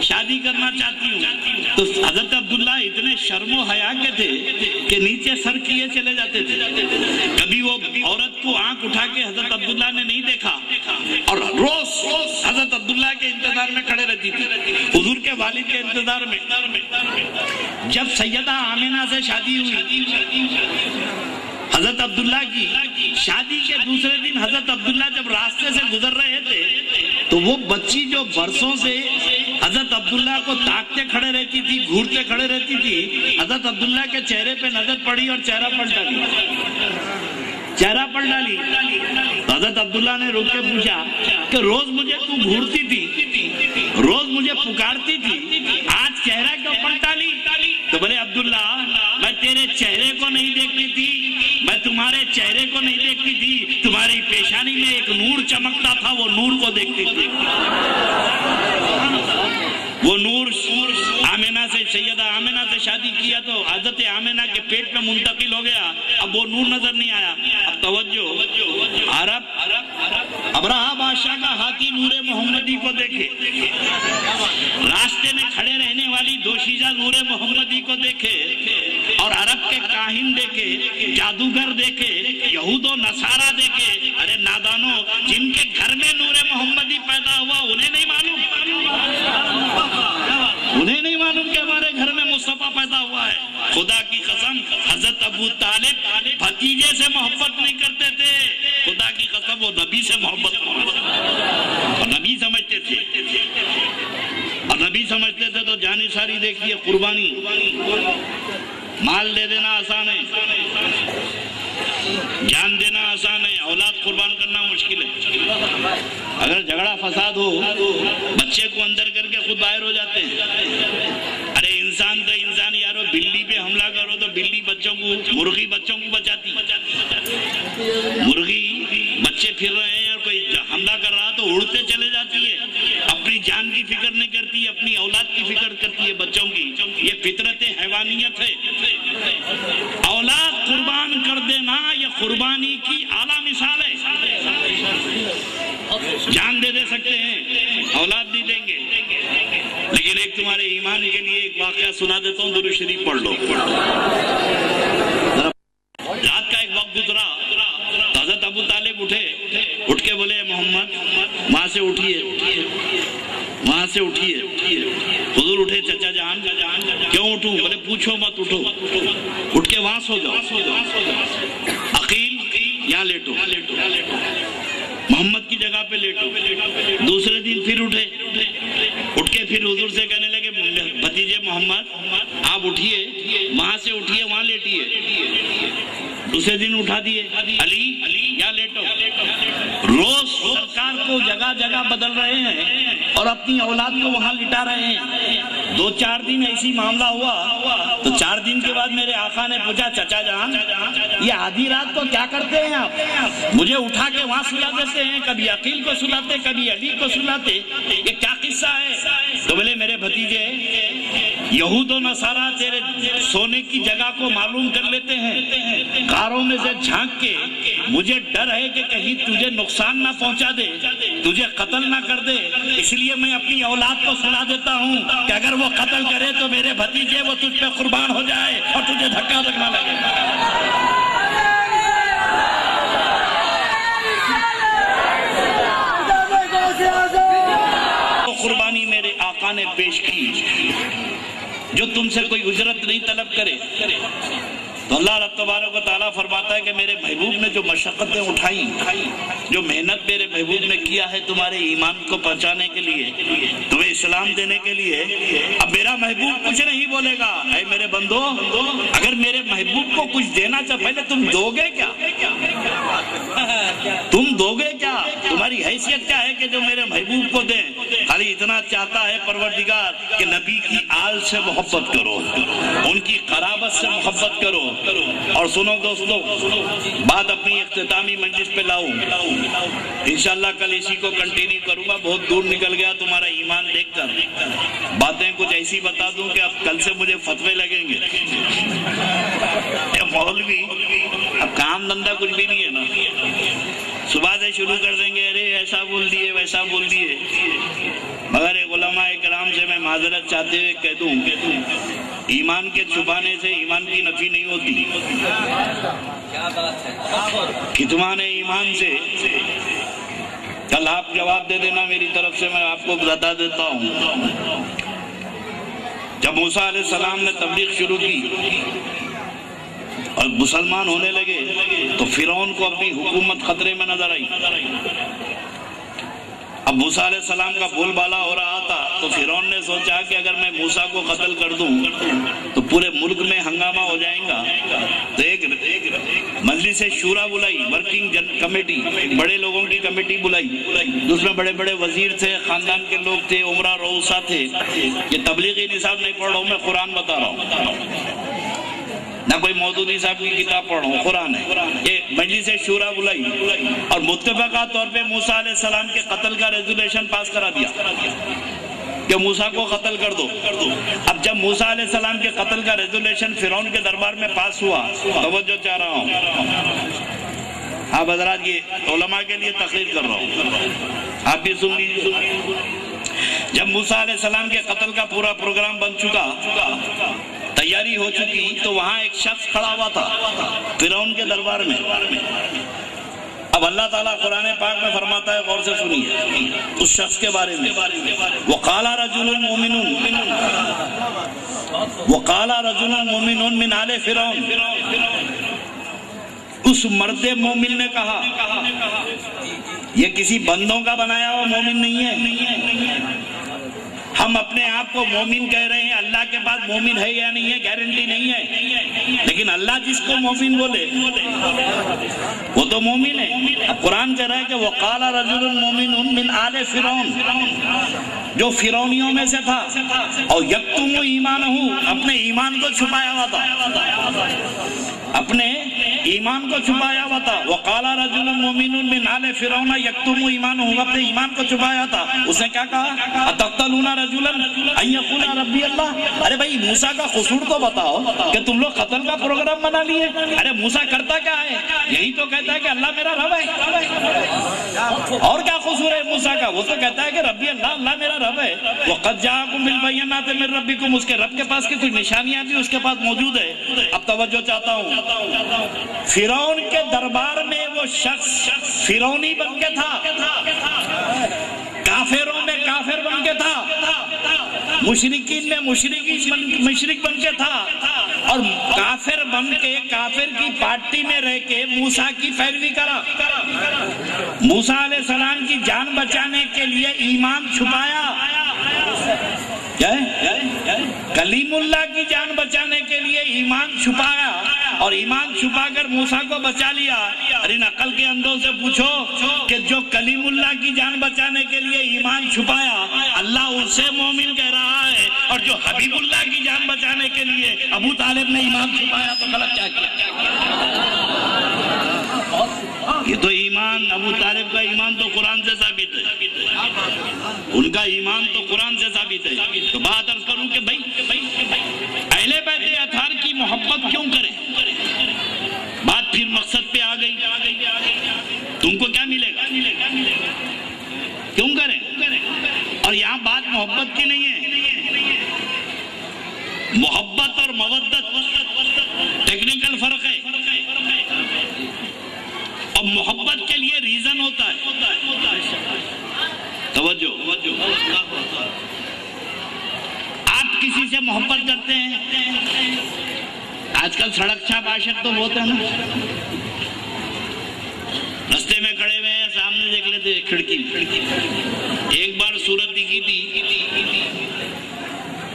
شادی کرنا چاہتی ہوں۔ تو حضرت عبداللہ اتنے شرم و حیا کے تھے کہ نیچے سر کیے چلے جاتے تھے۔ کبھی وہ عورت کو آنکھ اٹھا کے حضرت عبداللہ نے نہیں دیکھا، اور روز حضرت عبداللہ کے انتظار میں کھڑے رہتی تھی، حضور کے والد کے انتظار میں۔ جب سیدہ آمینہ سے شادی ہوئی حضرت عبداللہ کی، شادی کے دوسرے دن حضرت عبداللہ جب راستے سے گزر رہے تھے تو وہ بچی جو برسوں سے حضرت عبداللہ کو تاکتے کھڑے رہتی تھی، گھورتے کھڑے رہتی تھی، حضرت عبداللہ کے چہرے پہ نظر پڑی اور چہرہ پلٹ ڈالی۔ حضرت عبداللہ نے رک کے پوچھا کہ روز مجھے تو گھورتی تھی، روز مجھے پکارتی تھی، آج چہرہ کیوں پلٹ ڈالی؟ تو بولے عبداللہ میں تیرے چہرے کو نہیں دیکھتی تھی، میں تمہارے چہرے کو نہیں دیکھتی تھی، تمہاری پیشانی میں ایک نور چمکتا تھا، وہ نور کو دیکھتی تھی۔ وہ نور آمینہ سے، سیدہ آمینہ سے شادی کیا تو حضرت آمینہ کے پیٹ میں منتقل ہو گیا، اب وہ نور نظر نہیں آیا۔ اب توجہ، ابرہہ بادشاہ کا ہاتھی نور محمدی کو دیکھے، راستے میں کھڑے رہنے والی دوشیزہ نور محمدی کو دیکھے، اور عرب کے کاہن دیکھے، جادوگر دیکھے، یہود و نصارہ دیکھے۔ ارے نادانو، جن کے گھر میں نور محمدی پیدا ہوا انہیں نہیں معلوم کہ ہمارے گھر میں مصطفیٰ پیدا ہوا ہے۔ خدا کی قسم حضرت ابو طالب بھتیجے سے محبت نہیں کرتے تھے، خدا کی قسم وہ نبی سے محبت اور نبی سمجھتے تھے، اور نبی سمجھتے تھے تو جانی ساری دیکھیے قربانی، مال دے دینا آسان ہے، جان دینا آسان ہے، اولاد قربان کرنا مشکل ہے۔ اگر جھگڑا فساد ہو بچے کو اندر کر کے خود باہر ہو جاتے ہیں۔ ارے انسان تو انسان یارو، بلی پہ حملہ کرو تو بلی بچوں کو، مرغی بچوں کو بچاتی، مرغی بچے پھر رہے ہیں اور کوئی حملہ کر رہا تو اڑتے چلے جاتی ہے، اپنی جان کی فکر نہیں کرتی، اپنی اولاد کی فکر کرتی ہے بچوں کی۔ یہ فطرت حیوانیت ہے۔ اولاد قربان کر دینا یہ قربانی کی اعلیٰ مثال ہے۔ جان دے سکتے ہیں، اولاد نہیں دیں گے، لیکن ایک تمہارے ایمان کے لیے ایک واقعہ سنا دیتا ہوں، درود شریف پڑھ لو۔ رات کا ایک وقت گزرا، حضرت ابو طالب اٹھ کے بولے محمد وہاں سے اٹھیے۔ حضور اٹھے، چچا جان کیوں اٹھوں؟ بولے پوچھو مت، اٹھو، اٹھ کے وہاں سو جاؤ، عقیل یہاں لیٹو، محمد کی جگہ پہ لیٹو۔ دوسرے دن پھر اٹھ کے پھر حضور سے کہنے لگے بھتیجے محمد آپ اٹھیے، وہاں سے اٹھیے، وہاں لیٹیے۔ دوسرے دن اٹھا دیے، علی یا لیٹو۔ روز سرکار کو جگہ جگہ بدل رہے ہیں اور اپنی اولاد کو وہاں لٹا رہے ہیں۔ 2-4 دن ایسی معاملہ ہوا تو 4 دن کے بعد میرے آقا نے پوچھا چچا جان یہ آدھی رات کو کیا کرتے ہیں آپ؟ مجھے اٹھا کے وہاں سلا دیتے ہیں، کبھی عقیل کو سلاتے، کبھی علی کو سلاتے، یہ کیا قصہ ہے؟ تو بولے میرے بھتیجے یہود و نصارہ تیرے سونے کی جگہ کو معلوم کر لیتے ہیں، غاروں میں سے جھانک کے، مجھے ڈر ہے کہ کہیں تجھے نقصان نہ پہنچا دے، تجھے قتل نہ کر دے، اس لیے میں اپنی اولاد کو سلا دیتا ہوں کہ اگر وہ قتل کرے تو میرے بھتیجے وہ تجھ پہ قربان ہو جائے اور تجھے دھکا لگنا لگے۔ نے پیش کی جو تم سے کوئی اجرت نہیں طلب کرے، تو اللہ رب تبارک و تعالیٰ فرماتا ہے کہ میرے محبوب نے جو مشقتیں اٹھائیں، جو محنت میرے محبوب نے کیا ہے تمہارے ایمان کو پہنچانے کے لیے، تمہیں اسلام دینے کے لیے، اب میرا محبوب کچھ نہیں بولے گا۔ اے میرے بندو، اگر میرے محبوب کو کچھ دینا چاہے پہلے تم دو گے کیا؟ تم دو گے کیا؟ تمہاری حیثیت کیا ہے کہ جو میرے محبوب کو دیں؟ خالی اتنا چاہتا ہے پروردگار کہ نبی کی آل سے محبت کرو، ان کی قرابت سے محبت کرو۔ اور سنو دوستو، بات اپنی اختتامی مجلس پہ لاؤں، انشاءاللہ کل اسی کو کنٹینیو کروں گا۔ بہت دور نکل گیا تمہارا ایمان دیکھ کر، باتیں کچھ ایسی بتا دوں کہ اب کل سے مجھے فتوے لگیں گے۔ مولوی اب کام دھندہ کچھ بھی نہیں ہے نا، صبح سے شروع کر دیں گے، ارے ایسا بول دیے ویسا بول دیے۔ مگر ایک علماء کرام سے میں معذرت چاہتے ہوئے کہہ دوں، ایمان کے چھپانے سے ایمان کی نفی نہیں ہوتی، کتمان ایمان سے۔ کل آپ جواب دے دینا میری طرف سے، میں آپ کو بتا دیتا ہوں۔ جب موسیٰ علیہ السلام نے تبلیغ شروع کی اور مسلمان ہونے لگے تو فرعون کو اپنی حکومت خطرے میں نظر آئی۔ اب موسیٰ علیہ السلام کا بول بالا ہو رہا تھا تو فرعون نے سوچا کہ اگر میں موسیٰ کو قتل کر دوں تو پورے ملک میں ہنگامہ ہو جائے گا، تو ایک مجلس شورا بلائی، ورکنگ کمیٹی، بڑے لوگوں کی کمیٹی بلائی، جس میں بڑے بڑے وزیر تھے، خاندان کے لوگ تھے، عمرہ رؤسا تھے۔ یہ تبلیغی نصاب نہیں پڑھ رہا ہوں، میں قرآن بتا رہا ہوں، نہ کوئی مودودی صاحب کی کتاب پڑھ رہا ہوں، قرآن ہے۔ یہ مجلس شورا بلائی اور متفقہ طور پہ موسیٰ علیہ السلام کے قتل کا ریزولوشن پاس کرا دیا کہ موسیٰ کو قتل کر دو۔ اب جب موسیٰ علیہ السلام کے قتل کا ریزولوشن فرعون کے دربار میں پاس ہوا، توجہ چاہ رہا ہوں، آپ حضرات یہ علماء کے لیے تقریر کر رہا ہوں، آپ بھی سن لیجیے۔ جب موسیٰ علیہ السلام کے قتل کا پورا پروگرام بن چکا، تیاری ہو چکی، تو وہاں ایک شخص کھڑا ہوا تھا فرعون کے دربار میں۔ اب اللہ تعالیٰ قرآن پاک میں فرماتا ہے، غور سے سنیے اس شخص کے بارے میں، وَقَالَ رَجُلٌ مُؤْمِنٌ وَقَالَ رَجُلٌ مُؤْمِنٌ مِنْ آلِ فِرْعَوْنَ، اس مرد مومن نے کہا، یہ کسی بندوں کا بنایا ہوا مومن نہیں ہے، ہم اپنے آپ کو مومن کہہ رہے ہیں، اللہ کے پاس مومن ہے یا نہیں ہے گارنٹی نہیں ہے، لیکن اللہ جس کو مومن بولے وہ تو مومن ہے۔ اب قرآن کہہ رہا ہے کہ وَقَالَ رَجُلٌ مُؤْمِنٌ مِنْ آلِ فِرْعَوْنَ، جو فرعونیوں میں سے تھا، اور یکتم ایمانہ، اپنے ایمان کو چھپایا ہوا تھا، اپنے ایمان کو چھپایا ہوا تھا۔ وَقَالَ رَجُلٌ مُؤْمِنٌ مِنْ آلِ فِرْعَوْنَ یکتم ایمانہ، اپنے ایمان کو چھپایا تھا۔ اس نے کیا کہا، اَتَقْتُلُونَ رَجُلًا أَن يَقُولَ رَبِّيَ اللَّهُ، ارے بھائی موسیٰ کا قصور تو بتاؤ کہ تم لوگ قتل کا پروگرام بنا لیے۔ ارے موسیٰ کرتا کیا ہے؟ یہی تو کہتا ہے کہ اللہ میرا رب ہے، اور کیا قصور ہے موسیٰ کا؟ وہ تو کہتا ہے کہ ربی اللہ، اللہ میرا رب ہے۔ وَقَدْ جَاءَكُم بِالْبَيِّنَاتِ مِن رَبِّكُم، اس کے رب کے پاس کی کچھ نشانیاں بھی اس کے پاس موجود ہے۔ اب توجہ چاہتا ہوں، فرعون کے دربار میں وہ شخص فرعونی بن کے تھا، کافروں میں کافر بن کے تھا، مشرکین میں مشرک بن کے تھا، اور کافر بن کے کافر کی پارٹی میں رہ کے موسیٰ کی پیروی کرا، موسیٰ علیہ السلام کی جان بچانے کے لیے ایمان چھپایا، کلیم اللہ کی جان بچانے کے لیے ایمان چھپایا، اور ایمان چھپا کر موسیٰ کو بچا لیا۔ اور ان عقل کے اندھوں سے پوچھو کہ جو کلیم اللہ کی جان بچانے کے لیے ایمان چھپایا، اللہ اسے مومن کہہ رہا ہے، اور جو حبیب اللہ کی جان بچانے کے لیے ابو طالب نے ایمان چھپایا تو غلط کیا کیا؟ یہ تو ایمان، ابو طالب کا ایمان تو قرآن سے ثابت ہے، ان کا ایمان تو قرآن سے ثابت ہے۔ تو بات عرض کروں کہ بھائی اہل بیت اطہار کی محبت کیوں کریں؟ بات پھر مقصد پہ آ گئی، تم کو کیا ملے گا، کیوں کریں؟ اور یہاں بات محبت کی نہیں ہے، محبت اور مودت ٹیکنیکل فرق ہے، اور محبت کے لیے ریزن ہوتا ہے۔ توجہ، کسی سے محبت کرتے ہیں؟ آج کل سڑک چھاپ عاشق تو بہت ہے نا، رستے میں کھڑے ہوئے ہیں، سامنے دیکھ لیتے کھڑکی۔ ایک بار صورت دکھی تھی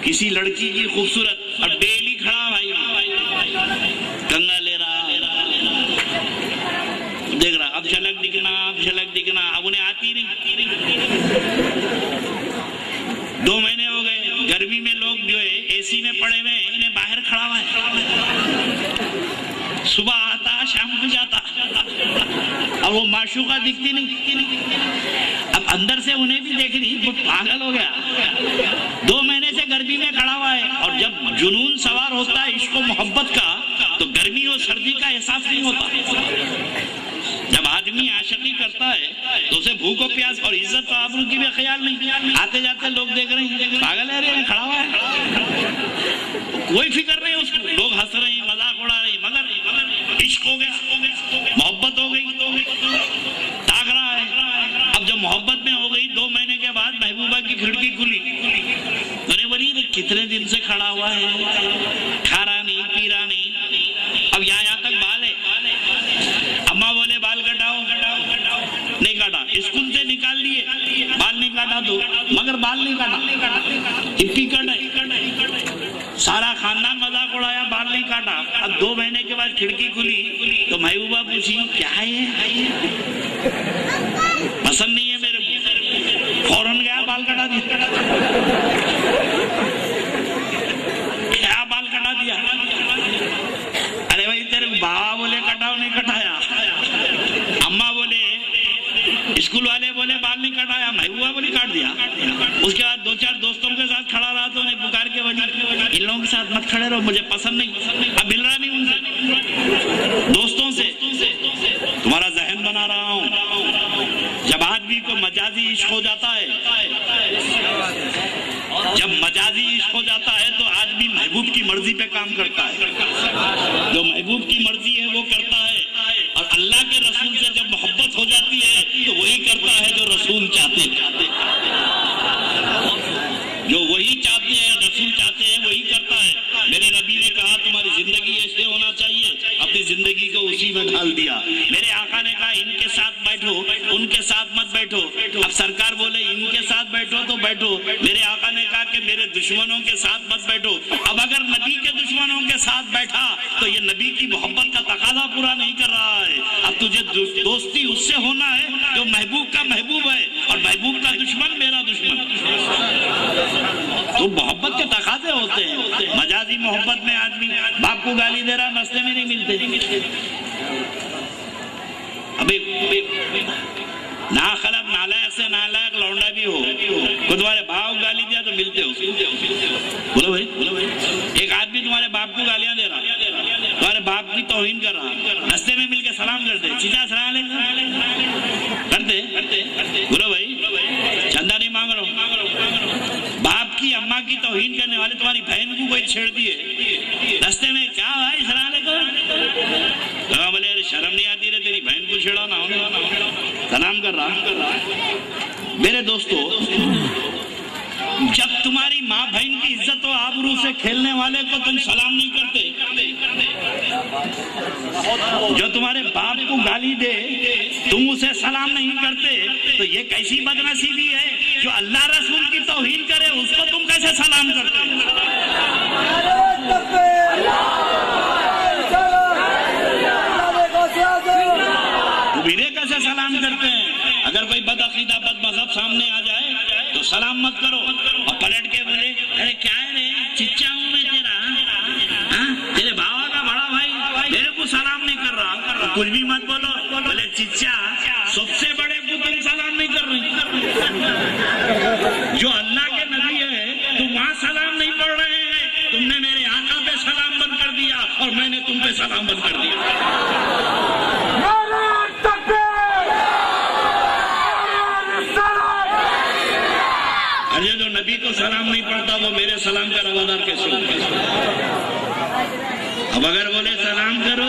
کسی لڑکی کی خوبصورت، اور ڈیلی کھڑا بھائی گنگا لے رہا، دیکھ رہا، اب جھلک دکھنا، اب جھلک دکھنا، اب انہیں آتی نہیں۔ 2 مہینے ہو گئے، گرمی میں لوگ جو ہے اے سی میں پڑے ہوئے ہیں، انہیں باہر کھڑا ہوا ہے، صبح آتا شام کو جاتا، اور وہ معشوقہ دکھتی نہیں۔ اب اندر سے انہیں بھی دیکھ رہی، وہ پاگل ہو گیا، 2 مہینے سے گرمی میں کھڑا ہوا ہے۔ اور جب جنون سوار ہوتا ہے عشق و محبت کا، تو گرمی اور سردی کا احساس نہیں ہوتا۔ جب آدمی عاشقی کرتا ہے تو اسے بھوک و پیاس اور عزت و آبرو کی بھی خیال نہیں۔ آتے جاتے لوگ دیکھ رہے ہیں، پاگل ہے رے، کھڑا ہوا ہے، کوئی فکر نہیں اس کو، لوگ ہنس رہے ہیں، مذاق اڑا رہے ہیں، مگر عشق ہو گیا، محبت ہو گئی، تاک رہا ہے۔ اب جب محبت میں ہو گئی، 2 مہینے کے بعد محبوبہ کی کھڑکی کھلی، ارے بولی کتنے دن سے کھڑا ہوا ہے، کھا رہا نہیں، پی رہا نہیں، اب یہاں تک بال ہے۔ اماں بولے بال کٹاؤ، نہیں کاٹا، اسکول سے نکال لیے، بال نہیں کاٹا تو، مگر بال نہیں کاٹا، ہپی کٹ ہے، سارا خاندان مذاق اڑایا، بال نہیں کاٹا۔ اب 2 مہینے کے بعد کھڑکی کھلی تو محبوبہ پوچھی کیا ہے یہ، پسند نہیں ہے میرے کو، فوراً گیا بال کٹا دیا، کیا بال کٹا دیا؟ ارے بھائی تیرے بابا بولے کٹاؤ، نہیں کٹایا، اماں بولے، اسکول والے بولے بال نہیں کٹایا، محبوبہ بولی کاٹ دیا۔ اس کے بعد 2-4 دوستوں کے ساتھ کھڑا رہا تو انہیں پکار کے بولی ان لوگوں کے ساتھ مت کھڑے رہو، مجھے پسند نہیں، اب مل رہا نہیں ان سے، دوستوں سے تمہارا ذہن بنا رہا ہوں۔ جب آدمی کو مجازی عشق ہو جاتا ہے، جب مجازی عشق ہو جاتا ہے تو آدمی محبوب کی مرضی پہ کام کرتا ہے، جو محبوب کی مرضی ہے وہ کرتا ہے، اور اللہ کے رسول سے جب محبت ہو جاتی ہے تو وہی کرتا ہے جو رسول چاہتے ہیں، جو وہی چاہتے ہیں، رسول چاہتے ہیں وہی کرتا ہے۔ میرے نبی نے کہا تمہاری زندگی ایسے ہونا چاہیے، اپنی زندگی کو اسی میں ڈھال دیا۔ میرے آقا نے کہا ان کے ساتھ بیٹھو، ان کے ساتھ مت بیٹھو۔ اب سرکار بولے ان کے ساتھ بیٹھو تو بیٹھو، میرے آقا نے کہا کہ میرے دشمنوں کے ساتھ مت بیٹھو۔ اب اگر نبی کے دشمنوں کے ساتھ بیٹھا تو یہ نبی کی محبت کا تقاضا پورا نہیں کر رہا ہے۔ اب تجھے دوستی اس سے ہونا ہے جو محبوب کا محبوب ہے، اور محبوب کا دشمن میرا دشمن۔ تو محبت کے تقاضے ہوتے ہیں۔ مجازی محبت میں آدمی باپ کو گالی دے رہا، راستے میں نہیں ملتے۔ ابھی ناخلق نالائق سے نالائق لونڈا بھی ہو، کو تمہارے باپ گالی دیا تو ملتے ہو، بولو بھائی۔ ایک آدمی تمہارے باپ کو گالیاں دے رہا، تمہارے باپ کی توہین کر رہا، راستے میں مل کے سلام کرتے، چچا السلام علیکم کرتے، بولو بھائی، چندہ نہیں مانگ رہا ہوں۔ باپ کی اماں کی توہین کرنے والے تمہاری بہن کو کوئی چھیڑ دیے راستے میں، کیا بھائی السلام علیکم، بولے شرم نہیں آتی رہے تیری بہن کو چھیڑا نہ، سلام کر رہا۔ میرے دوستو، جب تمہاری ماں بہن کی عزت و آبرو سے کھیلنے والے کو تم سلام نہیں کرتے، جو تمہارے باپ کو گالی دے تم اسے سلام نہیں کرتے، تو یہ کیسی بدنصیبی ہے؟ جو اللہ رسول کی توہین کرے اس کو تم کیسے سلام کرتے؟ میرے کیسے سلام کرتے ہیں؟ اگر کوئی بد عقیدہ بد مذہب سامنے آ جائے تو سلام مت کرو، اور پلٹ کے بولے ارے کیا ہے رے، چچا ہوں میں تیرا، تیرے بابا کا بڑا بھائی میرے کو سلام نہیں کر رہا، کچھ بھی مت بولو، بولے چچا سب سے بڑے کو تم سلام نہیں کر رہی، جو اللہ کے نبی ہے تم وہاں سلام نہیں پڑھ رہے ہیں، تم نے میرے آقا پہ سلام بند کر دیا اور میں نے تم پہ سلام بند کر دیا۔ جو نبی کو سلام نہیں پڑھتا وہ میرے سلام کا روادار کیسے ہوگا؟ اب اگر بولے سلام کرو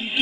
MP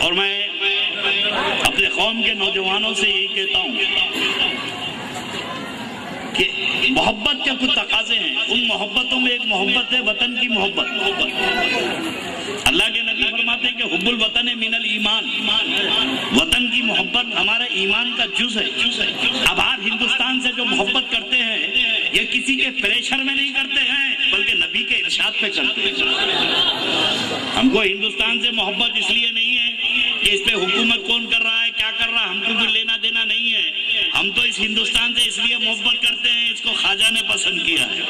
اور میں اپنے قوم کے نوجوانوں سے یہی کہتا ہوں کہ محبت کے کچھ تقاضے ہیں، ان محبتوں میں ایک محبت ہے وطن کی محبت۔ اللہ کے نبی فرماتے ہیں کہ حب الوطن من الایمان، وطن کی محبت ہمارے ایمان کا جز ہے۔ اب آپ ہندوستان سے جو محبت کرتے ہیں یہ کسی کے پریشر میں نہیں کرتے ہیں بلکہ نبی کے ارشاد پہ کرتے ہیں۔ ہم کو ہندوستان سے محبت اس لیے نہیں ہے کہ اس پہ حکومت کون کر رہا ہے کیا کر رہا ہے، ہم کو کوئی لینا دینا نہیں ہے۔ ہم تو اس ہندوستان سے اس لیے محبت کرتے ہیں، اس کو خواجہ نے پسند کیا ہے،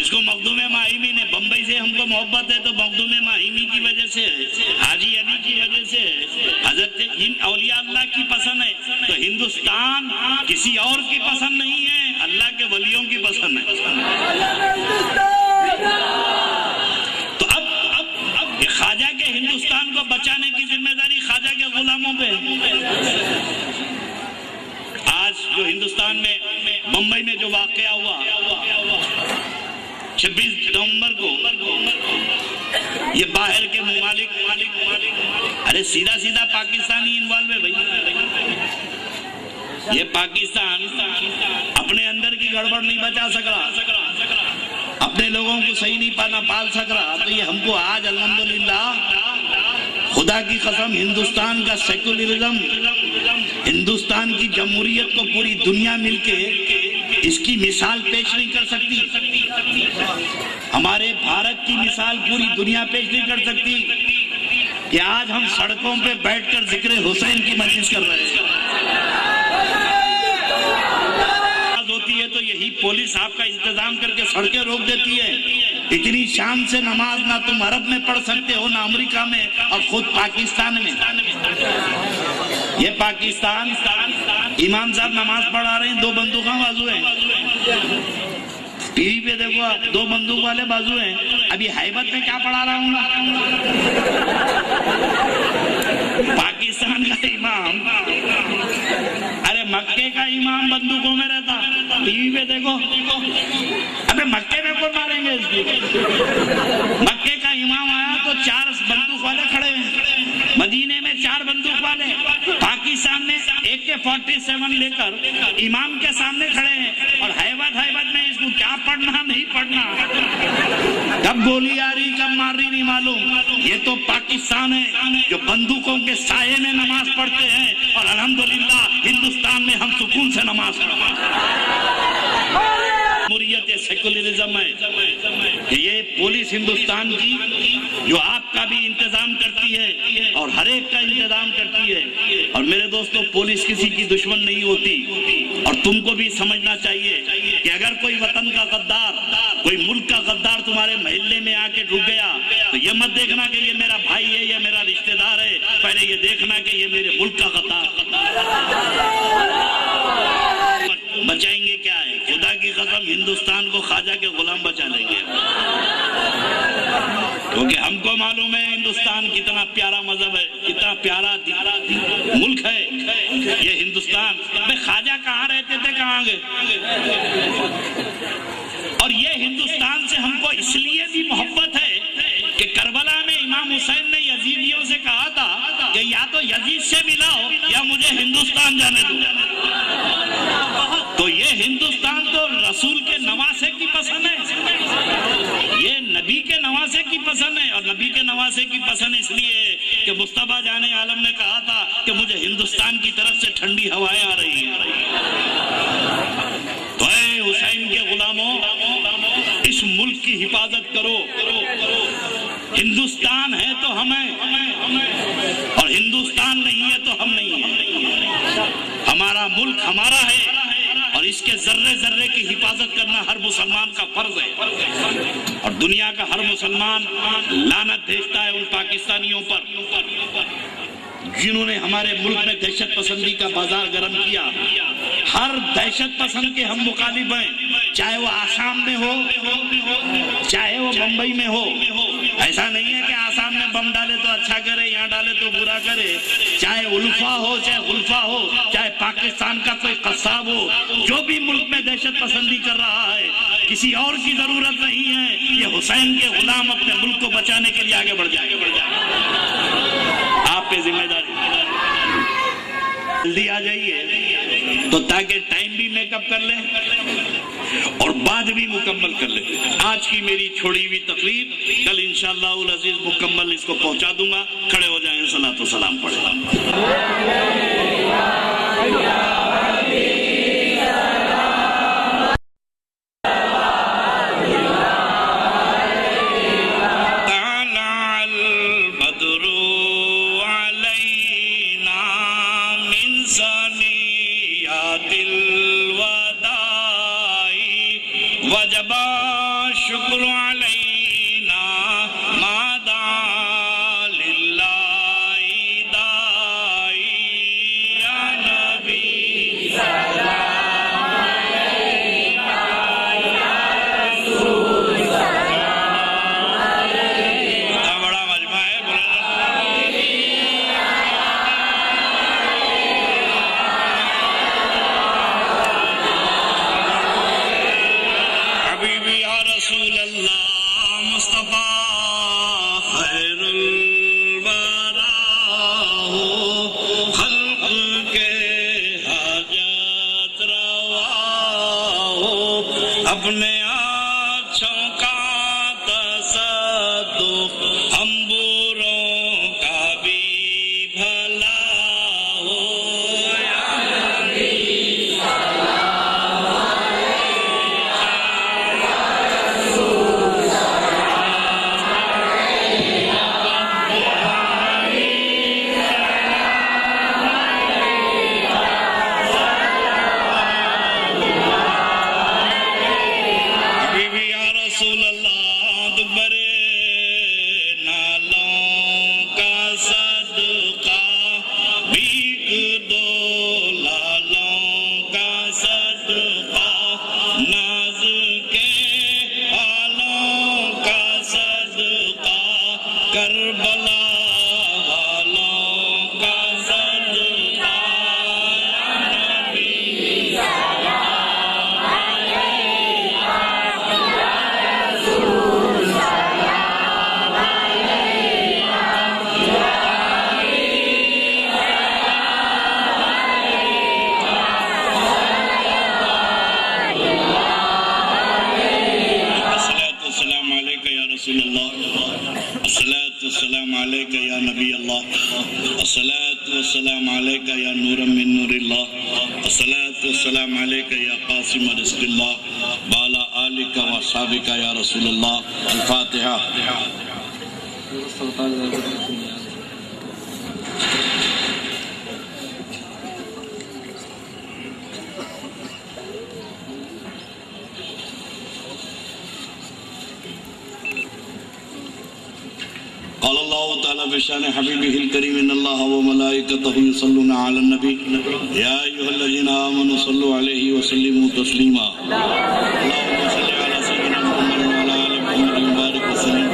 اس کو مخدوم ماہیمی نے، بمبئی سے ہم کو محبت ہے تو مخدوم ماہیمی کی وجہ سے ہے، حاجی علی کی وجہ سے ہے، حضرت ان اولیاء اللہ کی پسند ہے۔ تو ہندوستان کسی اور کی پسند نہیں ہے، اللہ کے ولیوں کی پسند ہے۔ تو اب خواجہ کے ہندوستان کو بچانے کی ذمہ داری خواجہ کے غلاموں پہ ہے۔ آج جو ہندوستان میں بمبئی میں جو واقعہ ہوا 26 نومبر کو، یہ باہر کے ممالک، ارے سیدھا سیدھا پاکستانی انوالو ہے بھائی۔ یہ پاکستان اپنے اندر کی گڑبڑ نہیں بچا سک رہا، اپنے لوگوں کو صحیح نہیں پال سک رہا، تو یہ ہم کو آج الحمدللہ خدا کی قسم ہندوستان کا سیکولرزم، ہندوستان کی جمہوریت کو پوری دنیا مل کے اس کی مثال پیش نہیں کر سکتی، ہمارے بھارت کی مثال پوری دنیا پیش نہیں کر سکتی کہ آج ہم سڑکوں پہ بیٹھ کر ذکر حسین کی مجلس کر رہے ہیں۔ ہوتی ہے تو یہی پولیس آپ کا انتظام کر کے سڑکیں روک دیتی ہے۔ اتنی شان سے نماز نہ تم عرب میں پڑھ سکتے ہو نہ امریکہ میں، اور خود پاکستان میں۔ یہ پاکستان امام صاحب نماز پڑھا رہے ہیں، 2 بندوقاں بازو ہیں، ٹی وی پہ دیکھو آپ 2 بندوق والے بازو ہیں۔ ابھی حیبت میں کیا پڑھا رہا ہوں پاکستان کا امام، ارے مکے کا امام بندوقوں میں رہتا، ٹی وی پہ دیکھو، ابے مکے میں کون ماریں گے اس کو؟ مکے کا امام آیا تو 4 بندوق والے کھڑے ہیں، مدینے میں 4 بندوق والے، پاکستان میں AK-47 لے کر امام کے سامنے کھڑے ہیں، اور حیبت میں اس کو کیا پڑھنا نہیں پڑھنا، کب گولی آ رہی کب مار رہی نہیں معلوم۔ یہ تو پاکستان ہے جو بندوقوں کے سائے میں نماز پڑھتے ہیں، اور الحمدللہ ہندوستان میں ہم سکون سے نماز پڑھتے ہیں۔ جمہوریت سیکولرزم ہے کہ یہ پولیس ہندوستان کی جو آپ کا بھی انتظام کرتی ہے اور ہر ایک کا انتظام کرتی ہے، اور میرے دوستو پولیس کسی کی دشمن نہیں ہوتی، اور تم کو بھی سمجھنا چاہیے کہ اگر کوئی وطن کا غدار، کوئی ملک کا غدار تمہارے محلے میں آ کے ڈھک گیا تو یہ مت دیکھنا کہ یہ میرا بھائی ہے یا میرا رشتہ دار ہے، پہلے یہ دیکھنا کہ یہ میرے ملک کا غدار۔ بچائیں گے کیا ہے؟ خدا کی قسم ہندوستان کو خواجہ کے غلام بچا لیں گے، کیونکہ ہم کو معلوم ہے ہندوستان کتنا پیارا مذہب ہے، کتنا پیارا ملک ہے یہ ہندوستان۔ میں خواجہ کہاں رہتے تھے کہاں گئے؟ اور یہ ہندوستان سے ہم کو اس لیے بھی محبت ہے کہ کربلا میں امام حسین نے یزیدیوں سے کہا تھا کہ یا تو یزید سے ملاؤ یا مجھے ہندوستان جانے دو۔ تو یہ ہندوستان تو رسول کے نواسے کی پسند ہے، یہ نبی کے نواسے کی پسند ہے، اور نبی کے نواسے کی پسند اس لیے ہے کہ مصطفیٰ جان عالم نے کہا تھا کہ مجھے ہندوستان کی طرف سے ٹھنڈی ہوائیں آ رہی ہیں۔ تو اے حسین کے غلاموں، اس ملک کی حفاظت کرو۔ ہندوستان ہے تو ہم ہیں، اور ہندوستان نہیں ہے تو ہم نہیں ہیں۔ ہمارا ملک ہمارا ہے، اور اس کے ذرے ذرے کی حفاظت کرنا ہر مسلمان کا فرض ہے، اور دنیا کا ہر مسلمان لعنت بھیجتا ہے ان پاکستانیوں پر جنہوں نے ہمارے ملک میں دہشت پسندی کا بازار گرم کیا۔ ہر دہشت پسند کے ہم مخالف ہیں، چاہے وہ آسام میں ہو چاہے وہ بمبئی میں ہو۔ ایسا نہیں ہے کہ آسام میں بم ڈالے تو اچھا کرے، یہاں ڈالے تو برا کرے، چاہے الفا ہو چاہے غلفا ہو، چاہے پاکستان کا کوئی قصاب ہو، جو بھی ملک میں دہشت پسندی کر رہا ہے، کسی اور کی ضرورت نہیں ہے، یہ حسین کے غلام اپنے ملک کو بچانے کے لیے آگے بڑھ جائیں۔ آپ پہ ذمہ داری، جلدی آ جائیے تو تاکہ ٹائم بھی میک اپ کر لیں اور بعد بھی مکمل کر لیں۔ آج کی میری چھوڑی ہوئی تقریر کل انشاءاللہ العزیز مکمل اس کو پہنچا دوں گا۔ کھڑے ہو جائیں، صلاۃ و سلام پڑھیں۔ وجب شکر علینا ما دعا للہ دائی یا نبی سلام علیکہ یا رسول سلام علیکہ۔ بڑا مجمع ہے، رسول اللہ مصطفیٰ خیر الورا ہو، خلق کے حاجت روا ہو، اپنے آنچھوں کا تصدق ہم بروں کا بھی بھلا ہو، یا نبی سلام رسول اللہ دبرے نالوں کا صدقہ، بھیک دو لالوں کا صدقہ، ناز کے پالوں کا صدقہ، کربلا والوں کا صدقہ، یا نبی سلام علیکہ الصلاة والسلام عليك يا نبي الله، الصلاة والسلام عليك يا نورا من نور الله، الصلاة والسلام عليك يا قاسم رزق الله، وعلى آلك وأصحابك يا رسول الله۔ الفاتحة۔ قال الله تعالى بشان حبيبه الكريم إن الله وملائكته يصلون على النبي يا أيها الذين آمنوا صلوا عليه وسلموا تسليما اللهم صل على سيدنا محمد وعلى آل محمد وبارك وسلم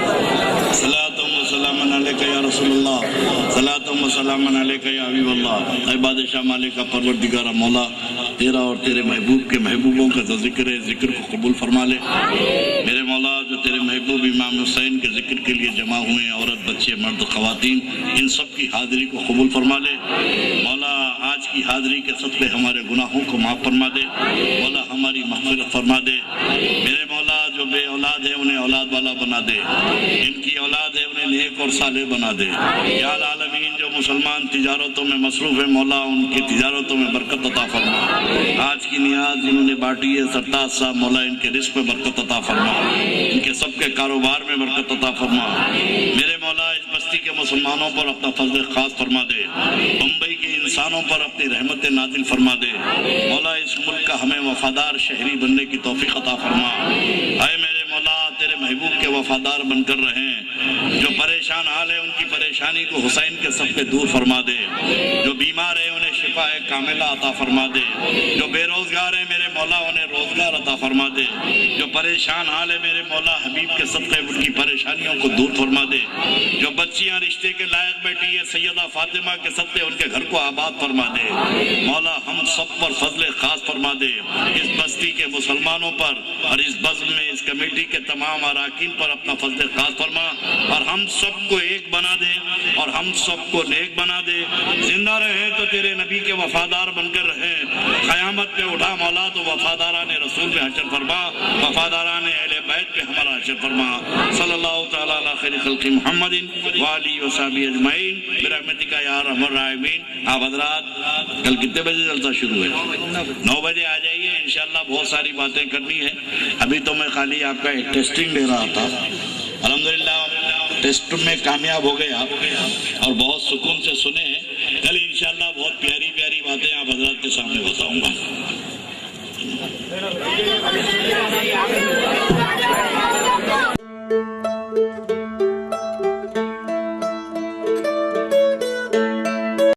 صلاة وسلام عليك يا رسول الله صلاة وسلام عليك يا حبيب الله۔ اے بادشاہ مالک کا پروردگار مولا، تیرا اور تیرے محبوب کے محبوبوں کا جو ذکر ہے، ذکر کو قبول فرما لے۔ میرے مولا، جو تیرے محبوب امام حسین کے ذکر کے لیے جمع ہوئے ہیں، عورت بچے مرد خواتین، ان سب کی حاضری کو قبول فرما لے۔ مولا، آج کی حاضری کے صدقے ہمارے گناہوں کو معاف فرما دے۔ مولا، ہماری مغفرت فرما دے۔ میرے مولا، جو بے اولاد ہے انہیں اولاد والا بنا دے، ان کی اولاد ہے انہیں نیک اور صالح بنا دے۔ یا العالمین، جو مسلمان تجارتوں میں مصروف ہے مولا، ان کی تجارتوں میں برکت عطا فرما۔ آج کی نیاز جنہوں نے بانٹی ہے سرتاج صاحب، مولا ان کے رزق میں برکت عطا فرما، ان کے سب کے کاروبار میں برکت عطا فرما۔ میرے مولا، اس بستی کے مسلمانوں پر اپنا فضل خاص فرما دے، ممبئی کے انسانوں پر اپنی رحمت نازل فرما دے۔ مولا، اس ملک کا ہمیں وفادار شہری بننے کی توفیق عطا فرما۔ اے میرے مولا، تیرے محبوب کے وفادار بن کر رہیں۔ جو پریشان حال ہے ان کی پریشانی کو حسین کے صدقے دور فرما دے، جو بیمار ہے انہیں شفا کاملہ عطا فرما دے، جو بے روزگار ہے میرے مولا انہیں روزگار عطا فرما دے، جو پریشان حال ہے میرے مولا حبیب کے صدقے ان کی پریشانیوں کو دور فرما دے، جو بچیاں رشتے کے لائق بیٹھی ہے سیدہ فاطمہ کے صدقے ان کے گھر کو آباد فرما دے۔ مولا ہم سب پر فضل خاص فرما دے، اس بستی کے مسلمانوں پر اور اس بزم میں اس کمیٹی کے تمام اراکین پر اپنا فضل خاص فرما، اور ہم سب کو ایک بنا دے اور ہم سب کو نیک بنا دے۔ زندہ رہے تو تیرے نبی کے وفادار بن کر رہے، قیامت پہ اٹھا مولا تو وفاداران رسول پہ حشر فرما، وفاداران اہل بیت پہ ہمارا حشر فرما۔ صلی اللہ تعالیٰ علی خیر خلق محمد وآلہ وصحبہ اجمعین برحمتک یا ارحم الراحمین۔ آپ حضرات کل کتنے بجے جلسہ شروع ہے؟ 9 بجے آ جائیے، انشاءاللہ بہت ساری باتیں کرنی ہے۔ ابھی تو میں خالی آپ کا ایک ٹیسٹنگ دے رہا تھا، الحمدللہ ٹیسٹ میں کامیاب ہو گیا اور بہت سکون سے سنے ہیں۔ کل انشاءاللہ بہت پیاری پیاری باتیں آپ حضرات کے سامنے بتاؤں گا۔